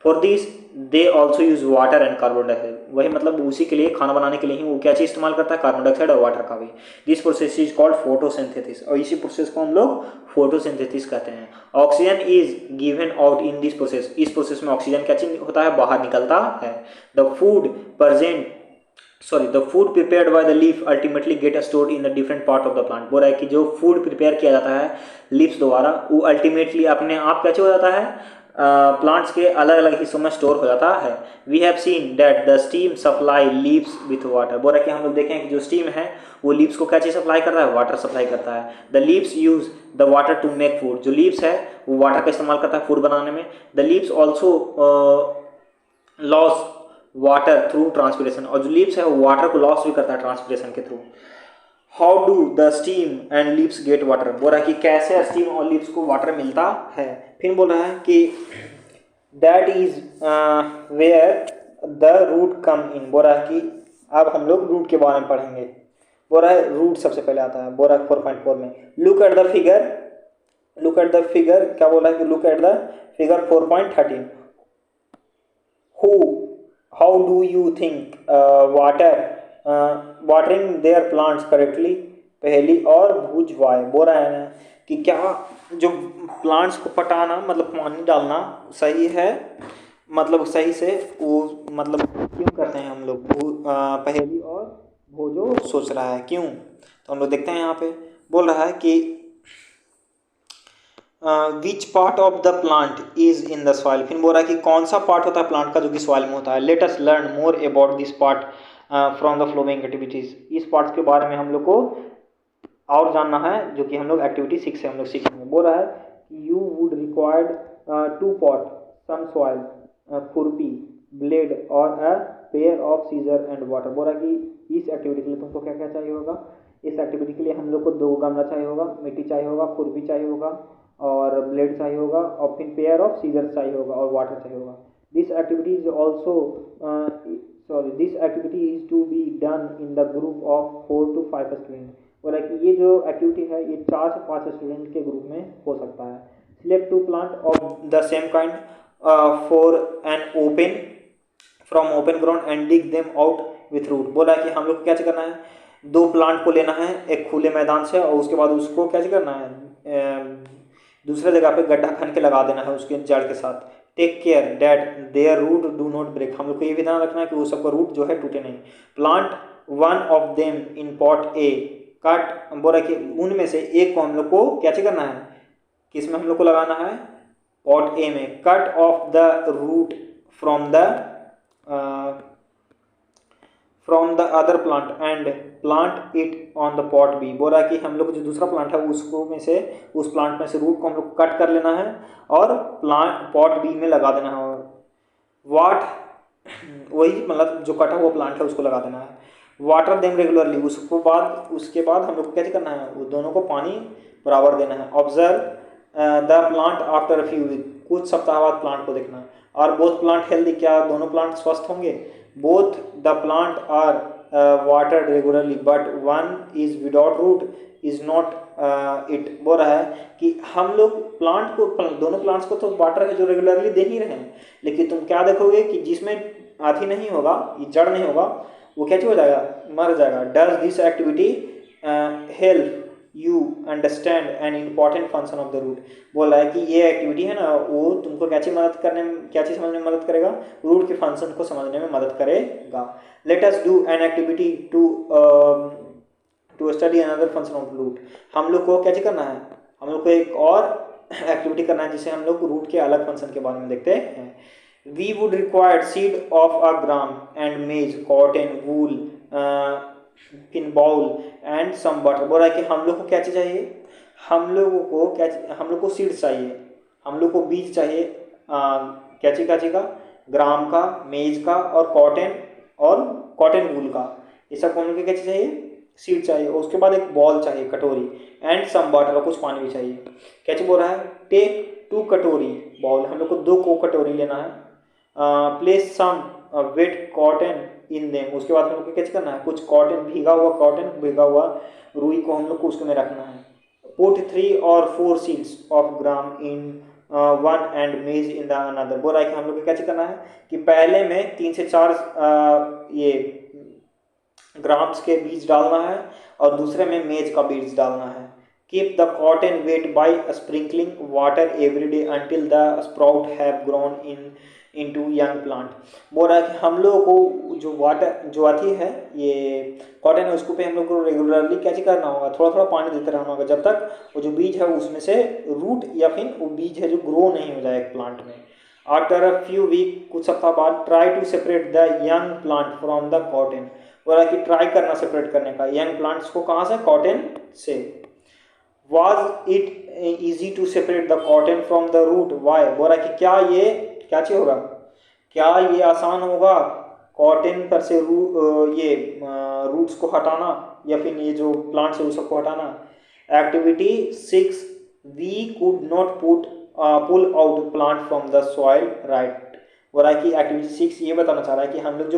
For this they also use water and carbon dioxide. वही मतलब उसी के लिए, खाना बनाने के लिए ही वो क्या चीज़ इस्तेमाल करता है? कार्बन डाइऑक्साइड और वाटर का भी। This process is called photosynthesis, और इसी प्रोसेस को हम लोग फोटोसिंथेसिस कहते हैं। Oxygen is given out in this process. इस प्रोसेस में ऑक्सीजन क्या चीज होता है? बाहर निकलता है। The food present the food prepared by the leaf ultimately get stored in the different part of the plant। बोल रहा है कि जो फूड प्रिपेयर किया जाता है लीव्स द्वारा, वो अल्टीमेटली अपने आप कैसे हो जाता है? प्लांट्स के अलग अलग हिस्सों में स्टोर हो जाता है। We have seen that the stem supply leaves with water. बोल रहा है कि हम लोग देखें कि जो स्टीम है वो लीव्स को क्या चीज़ सप्लाई कर रहा है? वाटर सप्लाई करता है। The leaves use the water to make food. जो लीव्स है वो वाटर का इस्तेमाल करता है फूड बनाने में। The leaves also loss water through transpiration, और जो लीव्स है वो वाटर को लॉस भी करता है ट्रांसपिरेशन के through. How do the stem and leaves get water. बोल रहा है कि कैसे स्टीम और लीव्स को वाटर मिलता है। फिर बोल रहा है कि that is where the root come in. बोल रहा है कि अब हम लोग रूट के बारे में पढ़ेंगे। बोल रहा है रूट सबसे पहले आता है। बोल रहा है 4.4 में look at the figure, look at the figure. क्या बोल रहा है कि look at the figure 4.13। Who how do you think watering their plants correctly. पहली और भुजवाए। बोल रहा है ना कि क्या जो प्लांट्स को पटाना मतलब पानी डालना सही है, मतलब सही से वो मतलब क्यों करते हैं हम लोग? पहली और भोजो सोच रहा है क्यों। तो हम लोग देखते हैं यहाँ पे। बोल रहा है कि which part of the plant is in the soil. फिर बोल रहा है कि कौन सा पार्ट होता है प्लांट का जो कि सॉइल में होता है। Let us learn more about this part from the flowing activities. इस पार्ट के बारे में हम लोग को और जानना है, जो कि हम लोग एक्टिविटी 6 से हम लोग सीखेंगे। बोल रहा है you would required to pot some soil, खुरपी, ब्लेड और a pair of scissor and water. बोल रहा है कि इस एक्टिविटी के लिए तुमको क्या क्या चाहिए होगा? इस एक्टिविटी के लिए हम लोग को 2 गमला चाहिए होगा, मिट्टी चाहिए होगा, खुरपी चाहिए होगा और ब्लेड चाहिए होगा, और फिर पेयर ऑफ सीजर चाहिए होगा और वाटर चाहिए होगा। This activity is also this activity is to be done in the group of 4 to 5 student. बोला कि ये जो एक्टिविटी है ये 4 से 5 स्टूडेंट के ग्रुप में हो सकता है। Select 2 plant of the same kind for an open from open ground and dig them out with root. बोला कि हम लोग को क्या करना है? 2 प्लांट को लेना है एक खुले मैदान से, और उसके बाद उसको क्या करना है? दूसरे जगह पे गड्ढा खन के लगा देना है उसके जड़ के साथ। Take care that their root do not break. हम लोग को ये भी ध्यान रखना है कि वो सबका रूट जो है टूटे नहीं। Plant one of them in pot A. Cut. बोला कि उनमें से एक को हम लोग को क्या करना है? किस में हम लोग को लगाना है? पॉट ए में। Cut off the root from the other plant and plant it on the pot B. बोला कि हम लोग जो दूसरा प्लांट है उसको में से उस प्लांट में से रूट को हम लोग कट कर लेना है और प्लांट पॉट बी में लगा देना है। वाट वही मतलब जो कटा हुआ प्लांट है उसको लगा देना है। Water them regularly. उसके बाद हम लोग को क्या करना है? वो दोनों को पानी बराबर देना है। Observe the plant after a few week. कुछ सप्ताह बाद प्लांट को देखना है। और बोथ प्लांट हेल्दी। क्या दोनों प्लांट स्वस्थ होंगे? Both the plant are watered regularly but one is without root is not it. बोल रहा है कि हम लोग प्लांट को, दोनों प्लांट्स को तो वाटर है जो रेगुलरली दे ही रहे हैं, लेकिन तुम क्या देखोगे कि जिसमें आधी नहीं होगा, जड़ नहीं होगा, वो क्या हो जाएगा? मर जाएगा। Does this activity help you understand an important function of the root. बोल रहा है कि ये एक्टिविटी है ना वो तुमको क्या चीज़ मदद करने में, क्या चीज़ समझने में मदद करेगा? रूट के फंक्शन को समझने में मदद करेगा। Let us do an activity to study another function of root. हम लोग को क्या करना है? हम लोग को एक और एक्टिविटी करना है जिसे हम लोग रूट के अलग फंक्शन के बारे में देखते हैं। We would require seed of a gram and maize, cotton, wool, pinball and some butter। बोल रहा है कि हम लोग को क्या चाहिए? हम लोगों को क्या? हम लोग को सीड चाहिए, हम लोग को बीज चाहिए। क्या का? ग्राम का, मेज का और कॉटन वूल का। ये सब हम लोग को क्या चाहिए? सीड चाहिए, उसके बाद एक बॉल चाहिए कटोरी, एंड सम वाटर, और कुछ पानी भी चाहिए। कैसे बोल रहा है, टेक 2 कटोरी बॉल, हम लोग को 2 को कटोरी लेना है। Place some wet cotton in them, उसके बाद हम लोग को कैसे करना है, कुछ कॉटन, भीगा हुआ कॉटन, भीगा हुआ रुई को हम लोग को उसके में रखना है। Put 3 or 4 seeds of gram in one and मेज इन द अनदर, बोल रहा है कि हम लोग को कैसे करना है कि पहले में 3 से 4 ये ग्राम्स के बीज डालना है और दूसरे में मेज का बीज डालना है। Keep the cotton weight by sprinkling water every day until the sprout have grown into young plant. बोल रहा है कि हम लोगों को जो वाटर जो आती है ये कॉटन है उसको पे हम लोग को रेगुलरली कैसे करना होगा, थोड़ा थोड़ा पानी देते रहना होगा जब तक वो जो बीज है उसमें से रूट या फिर वो बीज है जो ग्रो नहीं हो जाए एक प्लांट में। आफ्टर अ फ्यू वीक, कुछ सप्ताह बाद, try to separate the young plant from the cotton, बोला कि ट्राई करना सेपरेट करने का यंग प्लांट्स को, कहाँ से, कॉटन से। Was it easy to separate the cotton from the root? Why? बोला कि क्या ये क्या चीज होगा, क्या ये आसान होगा कॉटन पर से ये रूट्स को हटाना या फिर ये जो प्लांट्स है उसको हटाना। Activity 6, we could not pull out plant from the soil, right. बोला कि एक्टिविटी 6 ये बताना चाह रहा है कि हम लोग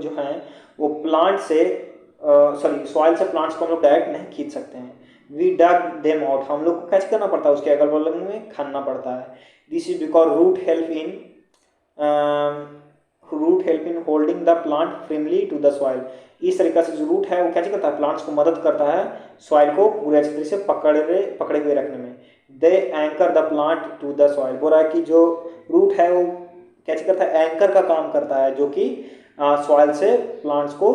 जो हैं वो प्लांट से सॉरी सॉइल से प्लांट्स को हम लोग डायरेक्ट नहीं खींच सकते हैं। वी डग देम आउट, हम लोग को कैसे करना पड़ता है, उसके अगल बगल में खनना पड़ता है। This is because root help in holding the plant firmly to the soil. इस तरीके से जो रूट है वो कैसे करता है, प्लांट्स को मदद करता है सॉइल को पूरे अच्छी तरह से पकड़े हुए रखने में। They anchor the plant to the soil, बोल रहा है कि जो रूट है वो कैसे करता है, एंकर का काम करता है जो कि सॉइल से प्लांट्स को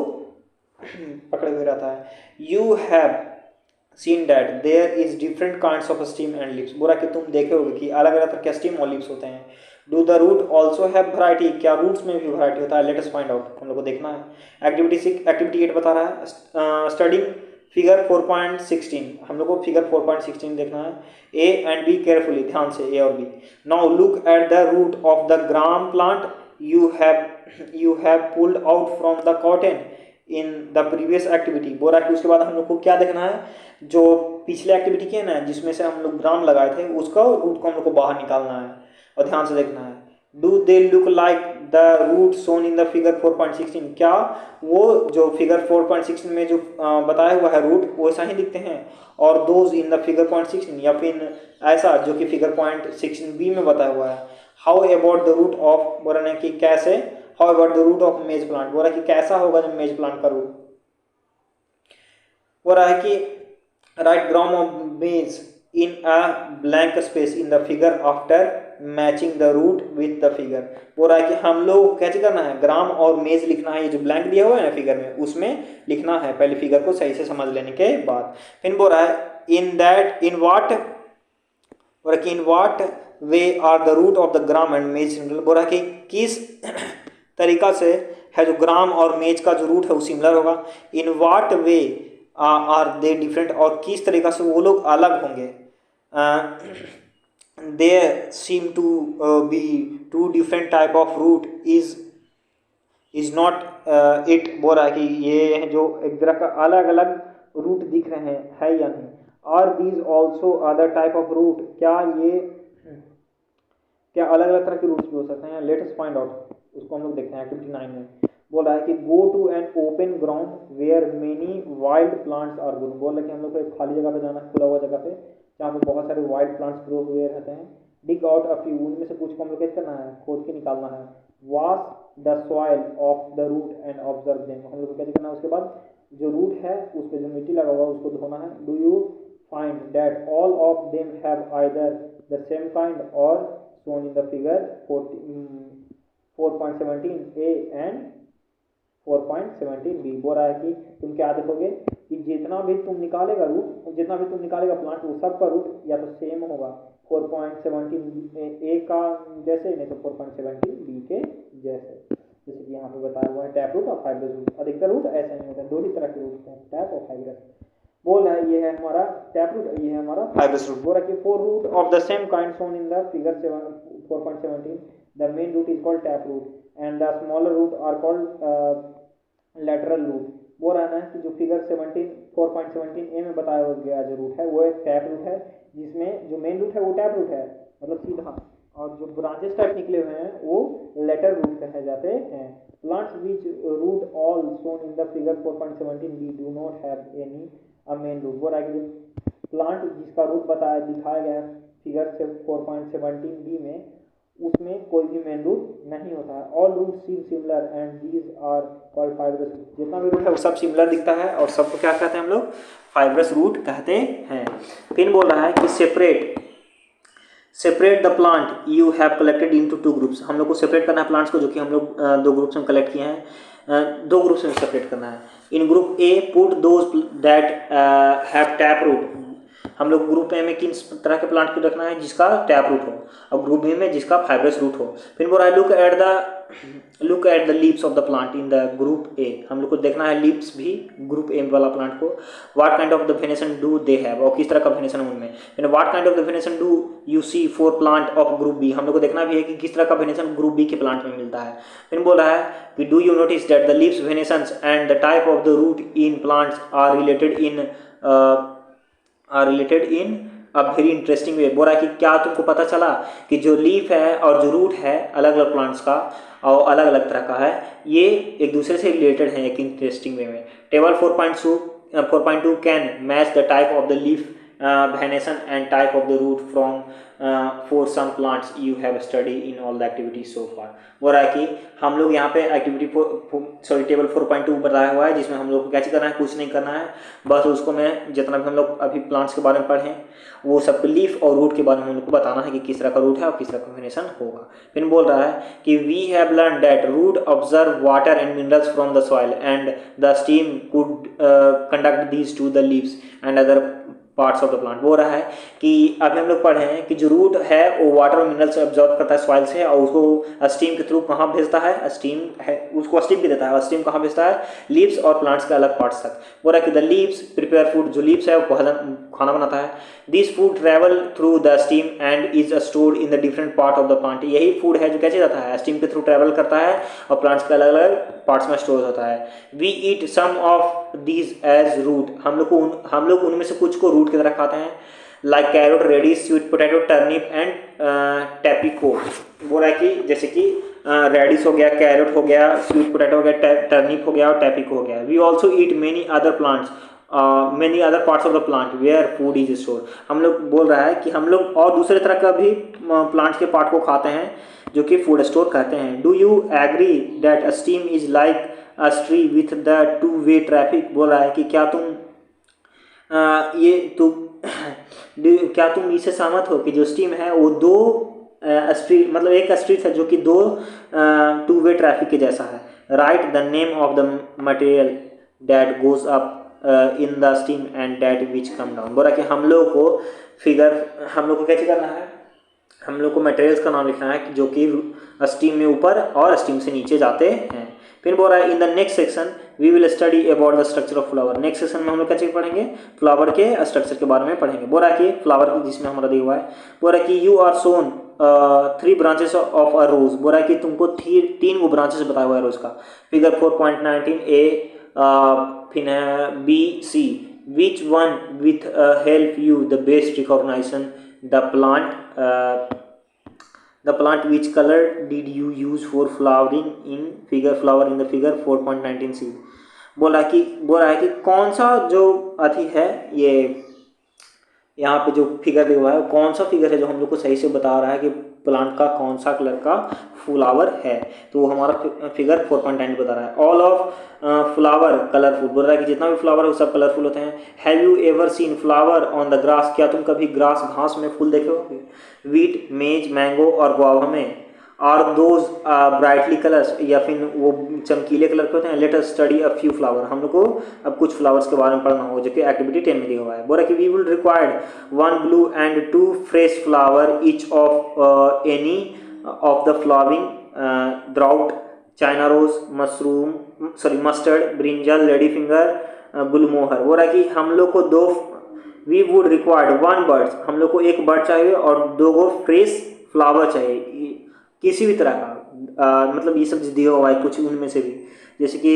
पकड़े हुए रहता है। You have seen that there is different kinds of stem and leaves, बोला कि तुम देखे होगे कि अलग अलग तरह के स्टीम और लिप्स होते हैं। Do the root also have variety, क्या रूट्स में भी वैरायटी होता है, लेट अस फाइंड आउट, हम लोग को देखना है। एक्टिविटी 8 बता रहा है स्टडिंग फिगर 4.16, हम लोग को फिगर 4.16 देखना है। ए एंड बी केयरफुली, ध्यान से ए और B. Now look at the root of the gram plant you have pulled out from the cotton in the previous activity, बोला कि उसके बाद हम लोग को क्या देखना है, जो पिछले एक्टिविटी किए ना जिसमें से हम लोग ग्राम लगाए थे उसका रूट को हम लोग को बाहर निकालना है और ध्यान से देखना है। Do they look like the root shown in the figure 4.16, क्या वो जो फिगर 4.16 में जो बताया हुआ है रूट वैसा ही दिखते हैं, और दोज इन द फिगर 0.16 या फिर ऐसा जो कि फिगर 0.16 बी में बताया हुआ है। How about the root of, बोला ना कि कैसे, how about the root of maize plant, बोला कि कैसा होगा जब मेज प्लांट का रूट, बोल रहा है कि right gram of maize in a blank space in the figure after matching the root with the figure. बोल रहा है कि हम लोग कैसे करना है, ग्राम और मेज लिखना है, ये जो ब्लैंक दिया हुआ है ना फिगर में उसमें लिखना है पहले फिगर को सही से समझ लेने के बाद। फिर बोल रहा है in what way are the root of the gram and maize, बोल रहा है कि किस तरीका से है जो ग्राम और मेज का जो रूट है वो सिमिलर होगा। इन what way are they different, और किस तरीका से वो लोग अलग होंगे। They seem to be two different type of root is not it, बोल रहा है कि ये जो एक तरह का अलग अलग रूट दिख रहे हैं है या नहीं। Are these also other type of root, क्या अलग अलग तरह के रूट्स भी हो सकते हैं, लेट अस फाइंड आउट, उसको हम लोग देखते हैं। एक्टिविटी 9 में बोल रहा है कि go to an open ground where many wild plants are grown, बोल रहा है कि हम लोग को एक खाली जगह पे जाना है, खुला हुआ जगह पे जहाँ पे बहुत सारे वाइल्ड प्लांट्स ग्रो हुए रहते हैं। डिग आउट अ फ्यू, उनमें से कुछ को हम लोग क्या करना है, खोद के निकालना है। Wash the soil off the root and observe them, हम लोग को क्या करना है, उसके बाद जो रूट है उस पर जो मिट्टी लगा हुआ है उसको धोना है। Do you find that all of them have either the same kind और shown in the figure 4.17 A and 4.17 B, बोल रहा है कि तुम क्या देखोगे कि जितना भी तुम निकालेगा रूट, जितना भी तुम निकालेगा प्लांट, वो सब का रूट या तो सेम होगा 4.17 A का जैसे, नहीं तो 4.17 B के जैसे। जैसे कि यहाँ पे बताया हुआ है टैप रूट और फाइब्रस रूट, अधिकतर रूट ऐसे नहीं होते हैं, दो ही तरह के रूट होते हैं, टैप और फाइब्रस। बोल रहा है ये है हमारा टैप रूट, ये है हमारा फाइब्रस रूट। बोल रहा है कि 4 root of the same kind shown in the figure 4.17, the main root is called tap root and the smaller root are called lateral root. बोल रहा है ना कि जो फिगर 4.17 ए में बताया गया जो रूट है वो एक टैप रूट है, जिसमें जो मेन रूट है वो टैप रूट है मतलब सीधा, और जो ब्रांचेस टाइप निकले हुए हैं वो लेटर रूट कहे जाते हैं। Plants which root all shown in the figure 4.17 B do not have any main root. बोल रहा है कि प्लांट जिसका रूट बताया दिखाया गया फिगर 4.17 बी में, उसमें कोई भी मेन रूट नहीं होता है। All root seem similar and these are called fibrous root. जितना भी रूट है वो सब सिमिलर दिखता है और सबको क्या कहते हैं हम लोग, फाइब्रस रूट कहते हैं। फिर बोल रहा है कि separate the plant you have collected into two groups. हम लोग को सेपरेट करना है प्लांट्स को, जो कि हम लोग दो ग्रुप्स में कलेक्ट किए हैं, दो ग्रुप्स में सेपरेट करना है। In group A put those that have tap root. हम लोग ग्रुप ए में किस तरह के प्लांट को रखना है, जिसका टैप रूट हो, और ग्रुप बी में जिसका फाइब्रस रूट हो। फिर बोल रहा है look at the leaves of the plant in the group A. हम लोग को देखना है लीव्स भी ग्रुप ए वाला प्लांट को। What kind of the venation do they have, और किस तरह का वेनेशन है उनमें। फिर what kind of the venation do you see for plant of group B. हम लोग को देखना भी है कि किस तरह का वेनेशन ग्रुप बी के प्लांट में मिलता है। फिर बोल रहा है कि do you notice that the leaves venations and the type of the root in plants are related in a very interesting way. बोल रहा है कि क्या तुमको पता चला कि जो लीफ है और जो रूट है अलग अलग प्लांट्स का और अलग अलग तरह का है, ये एक दूसरे से रिलेटेड है एक इंटरेस्टिंग वे में। Table 4.2 can match the type of the leaf venation and type of the root from for some plants you have study in all the activities so far. बोल रहा है कि हम लोग यहाँ पे टेबल 4.2 बताया हुआ है, जिसमें हम लोग को क्या करना है, कुछ नहीं करना है, बस उसको मैं जितना भी हम लोग अभी प्लांट्स के बारे में पढ़े वो सब लीफ और रूट के बारे में हम लोग को बताना है कि किस तरह का रूट है और किस तरह का कॉम्बिनेशन होगा। फिर बोल रहा है कि we have learn that root observe water and minerals from the soil and the stem could conduct these to the leaves and other parts of the plant. बोल रहा है कि अभी हम लोग पढ़े हैं कि जो रूट है वो वाटर और मिनरल से एब्जॉर्ब करता है सॉइल से, और उसको स्टीम के थ्रू कहाँ भेजता है, स्टीम है उसको स्टीम भी देता है, स्टीम कहाँ भेजता है, लीव्स और प्लांट्स के अलग पार्ट्स तक। बोल रहा है कि द लीव्स प्रिपेयर फूड, जो लीव्स है वो खाना बनाता है। This food travel through the stem and is stored in the different part of the plant. यही फूड है जो कैसे जाता है, स्टीम के थ्रू ट्रेवल करता है और प्लांट्स के अलग अलग पार्ट्स में स्टोर होता है। We eat some of these as root. हम लोग उनमें से कुछ को रूट की तरह खाते हैं, like carrot, radish, sweet potato, turnip and tapioca. बोल रहा है कि जैसे कि रेडिश हो गया, कैरोट हो गया, स्वीट पोटैटो हो गया, टर्निप हो गया और टैपिको हो गया। We also eat many other parts of the plant where food is store. हम लोग बोल रहा है कि हम लोग और दूसरे तरह का भी प्लांट्स के पार्ट को खाते हैं जो कि फूड स्टोर करते हैं। Do you agree that stem is like a street with the two way traffic. बोल रहा है कि क्या तुम क्या तुम इससे सहमत हो कि जो स्टीम है वो दो स्ट्रीट मतलब एक स्ट्रीट है जो कि दो टू वे ट्रैफिक के जैसा है। Right the name of the material that goes up in the stem and that which come down. बोला कि हम लोग को कैसे करना है, हम लोग को मटेरियल्स का नाम लिखना है जो कि स्टीम में ऊपर और स्टीम से नीचे जाते हैं। फिर बोल रहा है in the next section we will study about the structure of flower. Next section में हम लोग क्या चीज पढ़ेंगे, फ्लावर के स्ट्रक्चर के बारे में पढ़ेंगे। बोल रहा है कि फ्लावर जिसमें हमारा दिया हुआ है, बोल रहा है कि you are shown 3 branches of a rose. बोल रहा है कि तुमको 3 वो ब्रांचेस बताया हुआ है रोज का। फिगर 4.19 ए, फिर है B, C. Which one with help you the best recognisation the plant which color did you use for flowering in flower in the figure 4.19 c। बोल रहा है कि कौन सा जो अथी है, ये यहाँ पे जो फिगर दिया हुआ है कौन सा फिगर है जो हम लोग को सही से बता रहा है कि प्लांट का कौन सा कलर का फ्लावर है। तो हमारा फिगर 4.9 बता रहा है। All of flower colourful. बोल रहा है कि जितना भी फ्लावर है वो सब कलरफुल होते हैं। Have you ever seen flower on the grass. क्या तुम कभी घास में फूल देखे हो। वीट, मेज, मैंगो और गुआवा में और दोज ब्राइटली कलर्स, या फिर वो चमकीले कलर के होते हैं। Let us study a few flower. हम लोग को अब कुछ फ्लावर्स के बारे में पढ़ना हो जो कि एक्टिविटी 10 में दिया हुआ है। बोला कि we will required 1 blue and 2 fresh flower each of any of the flowering द्राउट, China rose, mustard, brinjal, lady finger, gulmohar. बोला कि हम लोग को वी वुड रिक्वायर्ड 1 बर्ड। हम लोग को 1 बर्ड चाहिए और 2 फ्रेश फ्लावर चाहिए किसी भी तरह का। मतलब ये सब दिया हुआ है कुछ उनमें से भी, जैसे कि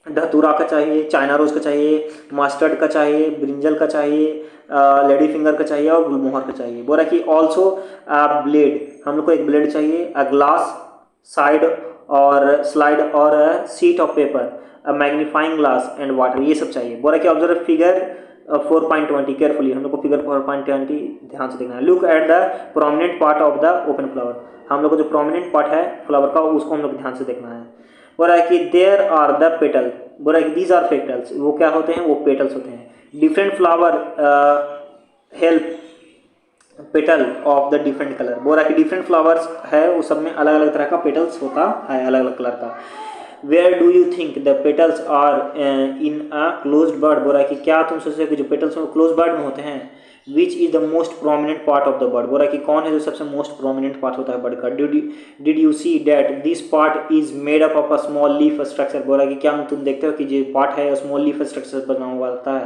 धतूरा का चाहिए, चाइना रोज का चाहिए, मस्टर्ड का चाहिए, ब्रिंजल का चाहिए, लेडी फिंगर का चाहिए और गुलमोहर का चाहिए। बोला कि ऑल्सो ब्लेड, हम लोग को एक ब्लेड चाहिए, अ ग्लास साइड और स्लाइड और seat of paper, a magnifying glass and water, ये सब चाहिए। बोला कि ऑब्जर्व फिगर 4.20 केयरफुली, हम लोग को फिगर 4.20 ध्यान से देखना है। Look at the prominent part of the open flower, हम लोग को जो प्रोमिनेंट पार्ट है फ्लावर का उसको हम लोग ध्यान से देखना है। बोला है कि देयर आर द पेटल, बोला है कि दीज आर पेटल्स, वो क्या होते हैं, वो पेटल्स होते हैं। Different flower help petal of the different colour, बोला कि डिफरेंट फ्लावर्स है वो सब में अलग अलग तरह का पेटल्स होता है, अलग अलग कलर का। Where do you think the petals are in a closed bud, बोला कि क्या तुम सोचते हो कि जो पेटल्स हैं वो क्लोज बर्ड में होते हैं। Which is the most prominent part of the bird, बोला कि कौन है जो सबसे मोस्ट प्रोमिनेंट पार्ट होता है बर्ड का। Did you see that this part is made up of a small leaf structure, बोला कि क्या तुम देखते हो कि जो पार्ट है स्मॉल लीफ स्ट्रक्चर बना हुआ होता है।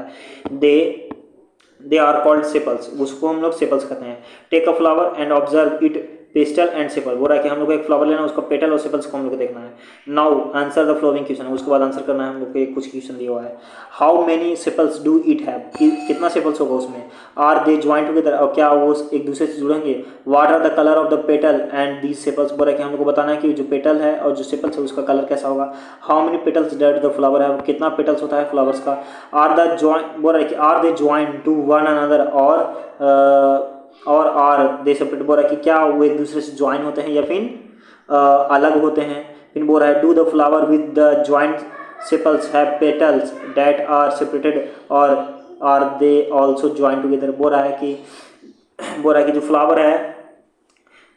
दे आर कॉल्ड सेपल्स, उसको हम लोग सेपल्स कहते हैं। Take a flower and observe it petal and sepal, बोल रहा है कि हम लोग को एक फ्लावर लेना है, उसका पेटल और सेपल्स को हम लोग को देखना है। Now answer the flowing question, उसके बाद आंसर करना है, हम लोग को कुछ क्वेश्चन दिया हुआ है। How many sepals do it have, कितना सेपल्स होगा उसमें। आर दे ज्वाइन टुगेदर, और क्या वो एक दूसरे से जुड़ेंगे। What are the colour of the petal and these sepals, बोल रहा है कि हम लोग को बताना है कि जो पेटल है और जो सेपल्स है उसका कलर कैसा होगा। How many petals that the flower है, कितना पेटल्स होता है फ्लावर्स का। आर द ज्वाइन, बोल रहा है कि are they join to one another और आर दे सेपरेट, बोल रहा है कि क्या वो एक दूसरे से ज्वाइन होते हैं या फिर अलग होते हैं। फिर बोल रहा है do the flower with the joint sepals have petals that are separated और are they also join together, बोल रहा है कि जो फ्लावर है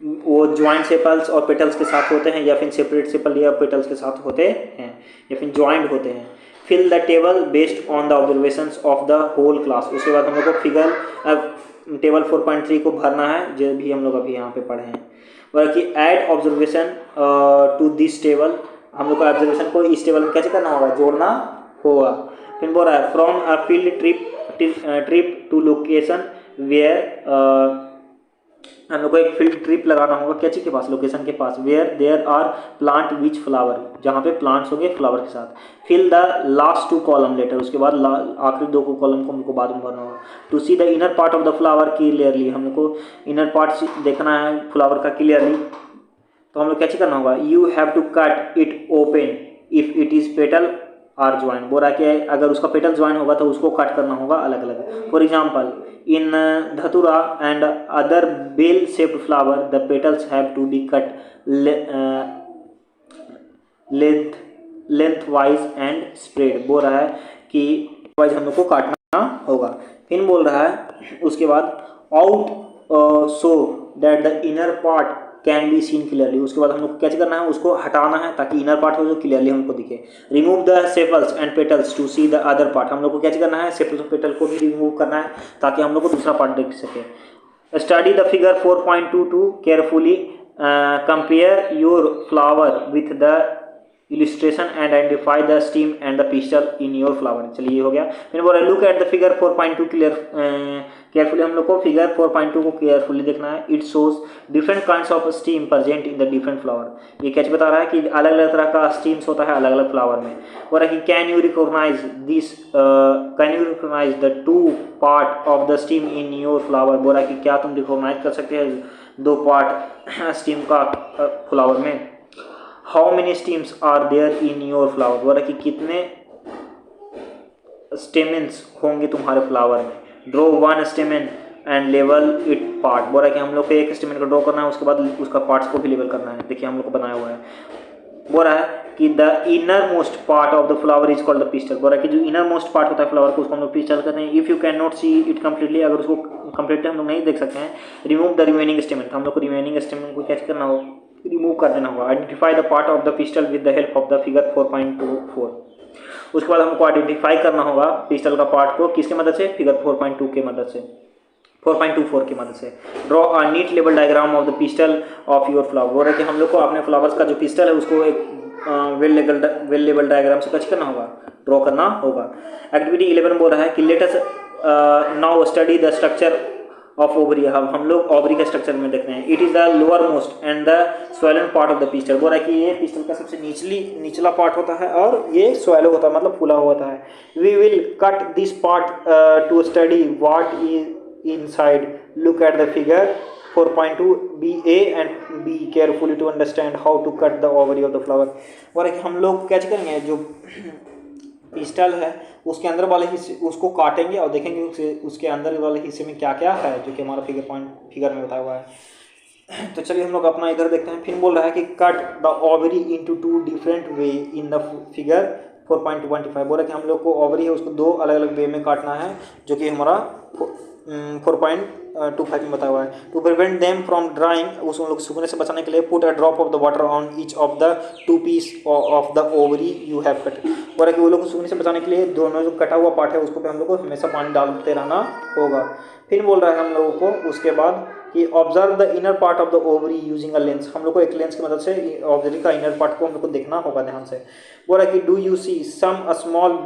वो ज्वाइंट सेपल्स और पेटल्स के साथ होते हैं या फिर सेपरेट सेपल या पेटल्स के साथ होते हैं या फिर ज्वाइंट होते हैं। Fill the table based on the observations of the whole class, उसके बाद हम लोग को फिगर टेबल 4.3 को भरना है जो भी हम लोग अभी यहाँ पे पढ़े हैं। बोला कि add observation to this table, हम लोग को ऑब्जर्वेशन को इस टेबल में कैसे करना होगा, जोड़ना होगा। फिर बोल रहा है from a field trip to location where, हम लोग को एक फील्ड ट्रिप लगाना होगा कैची के पास, लोकेशन के पास। Where there are plant which flower, जहाँ पे प्लांट्स होंगे फ्लावर के साथ। Fill the last 2 column letter, उसके बाद आखिरी 2 कॉलम को हमको बाद में भरना होगा। To see the inner part of the flower clearly, हम लोग को इनर पार्ट देखना है फ्लावर का क्लियरली, तो हम लोग कैसे करना होगा। You have to cut it open if it is petal are join, बोल रहा है कि अगर उसका पेटल ज्वाइन होगा तो उसको कट करना होगा अलग अलग। For example in datura and other bell shaped flower the petals have to be cut lengthwise and spread, बोल रहा है कि वाइज हम लोग को काटना होगा। फिर बोल रहा है उसके बाद out so that the inner part can be seen clearly, उसके बाद हम लोग कैसे करना है, उसको हटाना है ताकि इनर पार्ट हो जो क्लियरली हमको दिखे। Remove the sepals and petals to see the other part, हम लोग को कैसे करना है, सेपल्स और पेटल को भी रिमूव करना है ताकि हम लोग को दूसरा पार्ट देख सके। Study the figure 4.22 carefully, compare your flower with the illustration and identify the stem and the pistol in your flower, चलिए ये हो गया। फिर बोला look at the figure 4.2 carefully, हम लोग को फिगर 4.2 को केयरफुली देखना है। It shows different kinds of steam present in the different flower, ये कैसे बता रहा है कि अलग अलग तरह का स्टीम्स होता है अलग अलग फ्लावर में। बोला कि can you recognise the 2 part of the stem in your flower, बोला कि क्या तुम रिकॉग्नाइज कर सकते हैं 2 पार्ट स्टीम का फ्लावर में। How many stems are there in your flower, बोला कि कितने स्टेमेंस होंगे तुम्हारे फ्लावर में। ड्रॉ 1 स्टेमेन एंड लेवल इट पार्ट, बोला कि हम लोग को एक स्टेमेन को ड्रॉ करना है उसके बाद उसका पार्ट्स को भी लेवल करना है। देखिए हम लोग को बनाया हुआ है, बोल रहा है कि the inner most part of the flower is called the pistol, बोल रहा है कि जो इनर मोस्ट पार्ट होता है फ्लावर को उसको हम लोग पिस्टल कहते हैं। If you can not see it completely, अगर उसको कम्प्लीटली हम लोग नहीं देख सकते हैं, रिमूव द रिमेनिंग स्टेमेन, हम लोग को रिमेनिंग स्टेमेन को कैच करना होगा, रिमूव कर देना होगा। Identify the part of the pistol with the help of the figure 4.24, उसके बाद हमको आइडेंटिफाई करना होगा पिस्टल का पार्ट को किसके मदद से, फिगर 4.2 के मदद से, 4.24 की मदद से। ड्रॉ अ नीट लेवल diagram of the pistil of your flower, बोल रहा है कि हम लोग को अपने फ्लावर्स का जो पिस्टल है उसको एक वेल लेवल डायग्राम से कैच करना होगा, ड्रॉ करना होगा। एक्टिविटी 11 बोल रहा है कि let us now study the structure of ovary. अब हम लोग ओवरी का स्ट्रक्चर में देखते हैं। It is the lower most and the swollen part of the pistol. बोल रहा है कि ये पिस्टल का सबसे निचला पार्ट होता है और ये स्वेलो होता है, मतलब फूला हुआ होता है। We will cut this part to study what is inside. Look at the figure 4.2 B A and B carefully to understand how to cut the ovary of the flower. बोल रहा है कि हम लोग क्या करेंगे, जो पिस्टल है उसके अंदर वाले हिस्से उसको काटेंगे और देखेंगे उसके अंदर वाले हिस्से में क्या क्या है, जो कि हमारा फिगर में बताया हुआ है। तो चलिए हम लोग अपना इधर देखते हैं। फिर बोल रहा है कि cut the ovary into 2 different way in the figure 4.25। बोल रहा है कि हम लोग को ओवरी है उसको 2 अलग अलग वे में काटना है, जो कि हमारा 4.25 में बताया हुआ है। To prevent them from drying, उस लोग सूखने से बचाने के लिए put a drop of the water on each of the 2 piece of the ovary you have cut. बोल रहा कि वो लोग को सूखने से बचाने के लिए दोनों जो कटा हुआ पार्ट है उसको पे हम लोग को हमेशा पानी डालते रहना होगा। फिर बोल रहा है हम लोगों को उसके बाद कि observe the inner part of the ovary using a lens. हम लोग को एक लेंस की मदद से ओवरी का इनर पार्ट को हम लोग को देखना होगा ध्यान से। बोल रहा है कि do you see some small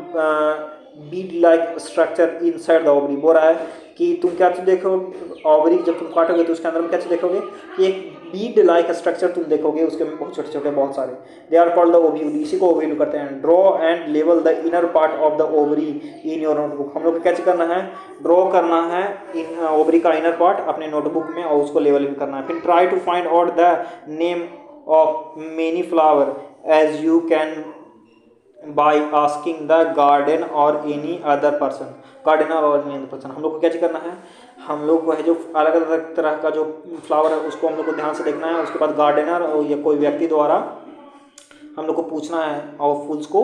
bead like structure inside the ovary. बोल रहा है कि तुम क्या चीज देखोगे ओवरी, जब तुम काटोगे तो उसके अंदर में क्या चीज देखोगे कि एक बीड लाइक स्ट्रक्चर तुम देखोगे, उसके में बहुत छोटे छोटे बहुत सारे। They are called the ovule, इसी को ओव्यूल करते हैं। ड्रॉ एंड लेवल the inner part of the ovary in your notebook. हम लोग को क्या करना है, ड्रॉ करना है इन ओवरी का इनर पार्ट अपने नोटबुक में और उसको लेवल भी करना है। फिर try to find out the name of many flower as you can by asking the garden और एनी अदर पर्सन। गार्डनर और एनी अदर पर्सन हम लोग को क्या करना है, हम लोग को है जो अलग अलग तरह का जो फ्लावर है उसको हम लोग को ध्यान से देखना है। उसके बाद गार्डनर और या कोई व्यक्ति द्वारा हम लोग को पूछना है और फूल्स को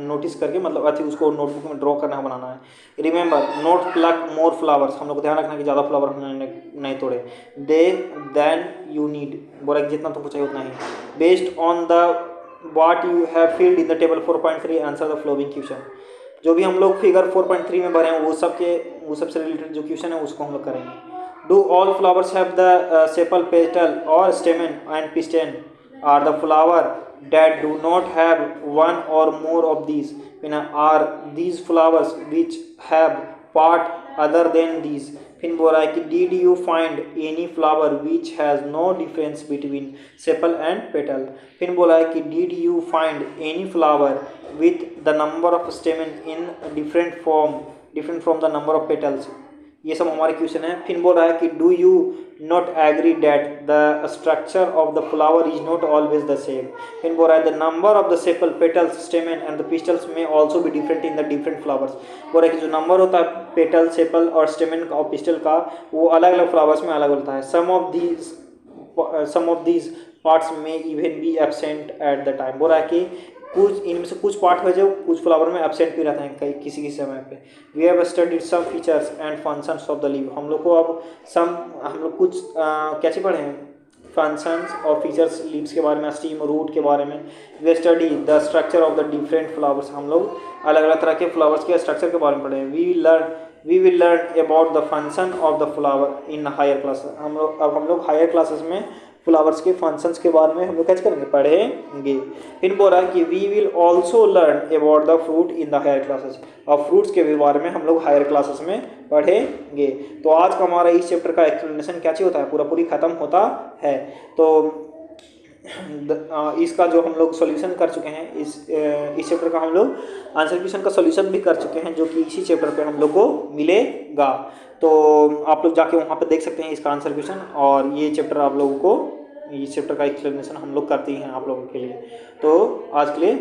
नोटिस करके मतलब अति उसको नोटबुक में ड्रॉ करना है, बनाना है। रिमेंबर नोट प्लक मोर फ्लावर्स। हम लोग को ध्यान रखना है कि ज़्यादा फ्लावर हमने नहीं तोड़े। दे देन यू नीड, बोला जितना तुमको चाहिए उतना ही। Based on the what you have filled in the table 4.3 answer the following question। जो भी हम लोग फिगर 4.3 में भरे हैं वो सबसे रिलेटेड जो क्वेश्चन है उसको हम लोग करेंगे। Do all flowers have the sepal petal और stamen and piston are the flower that do not have one or more of these are these flowers which have part other than these। फिर बोल रहा है कि did you find any flower which has no difference between sepal and petal। फिर बोला है कि did you find any flower with the number of stamen in different from the number of petals। ये सब हमारे क्वेश्चन है। फिर बोल रहा है कि do you not agree that the structure of the flower is not always the same. फिर बोल रहा है the number of the sepal petals stamen and the pistils में ऑल्सो भी different in the different flowers. बोल रहा है कि जो नंबर होता है पेटल सेपल और स्टेमन का और पिस्टल का वो अलग अलग फ्लावर्स में अलग होता है। सम ऑफ दीज पार्ट्स में even be absent at the time. बोल रहा है कि कुछ इनमें से कुछ पार्ट है जो कुछ फ्लावर में एब्सेंट भी रहते हैं कई किसी समय पे। We have studied some features and functions of the leaf. हम लोग को अब हम लोग कुछ कैसे पढ़े हैं फंक्शंस और फीचर्स लीव्स के बारे में, स्टीम रूट के बारे में। We study the structure of the different flowers. हम लोग अलग अलग तरह के फ्लावर्स के स्ट्रक्चर के बारे में पढ़े हैं। We will learn about the function of the flower in higher classes. हम लोग हायर क्लासेस में फ्लावर्स के फंक्शंस के बारे में हम लोग क्या करेंगे, पढ़ेंगे। फिर बोल रहा है कि we will also learn about the fruit in the higher classes. और फ्रूट्स के भी बारे में हम लोग हायर क्लासेस में पढ़ेंगे। तो आज का हमारा इस चैप्टर का एक्सप्लेनेशन क्या होता है, पूरी खत्म होता है। तो इसका जो हम लोग सॉल्यूशन कर चुके हैं, इस चैप्टर का हम लोग आंसर क्वेश्चन का सॉल्यूशन भी कर चुके हैं, जो कि इसी चैप्टर पे हम लोग को मिलेगा। तो आप लोग जाके वहाँ पे देख सकते हैं इसका आंसर क्वेश्चन। और ये चैप्टर आप लोगों को, इस चैप्टर का एक्सप्लेनेशन हम लोग करते हैं आप लोगों के लिए। तो आज के लिए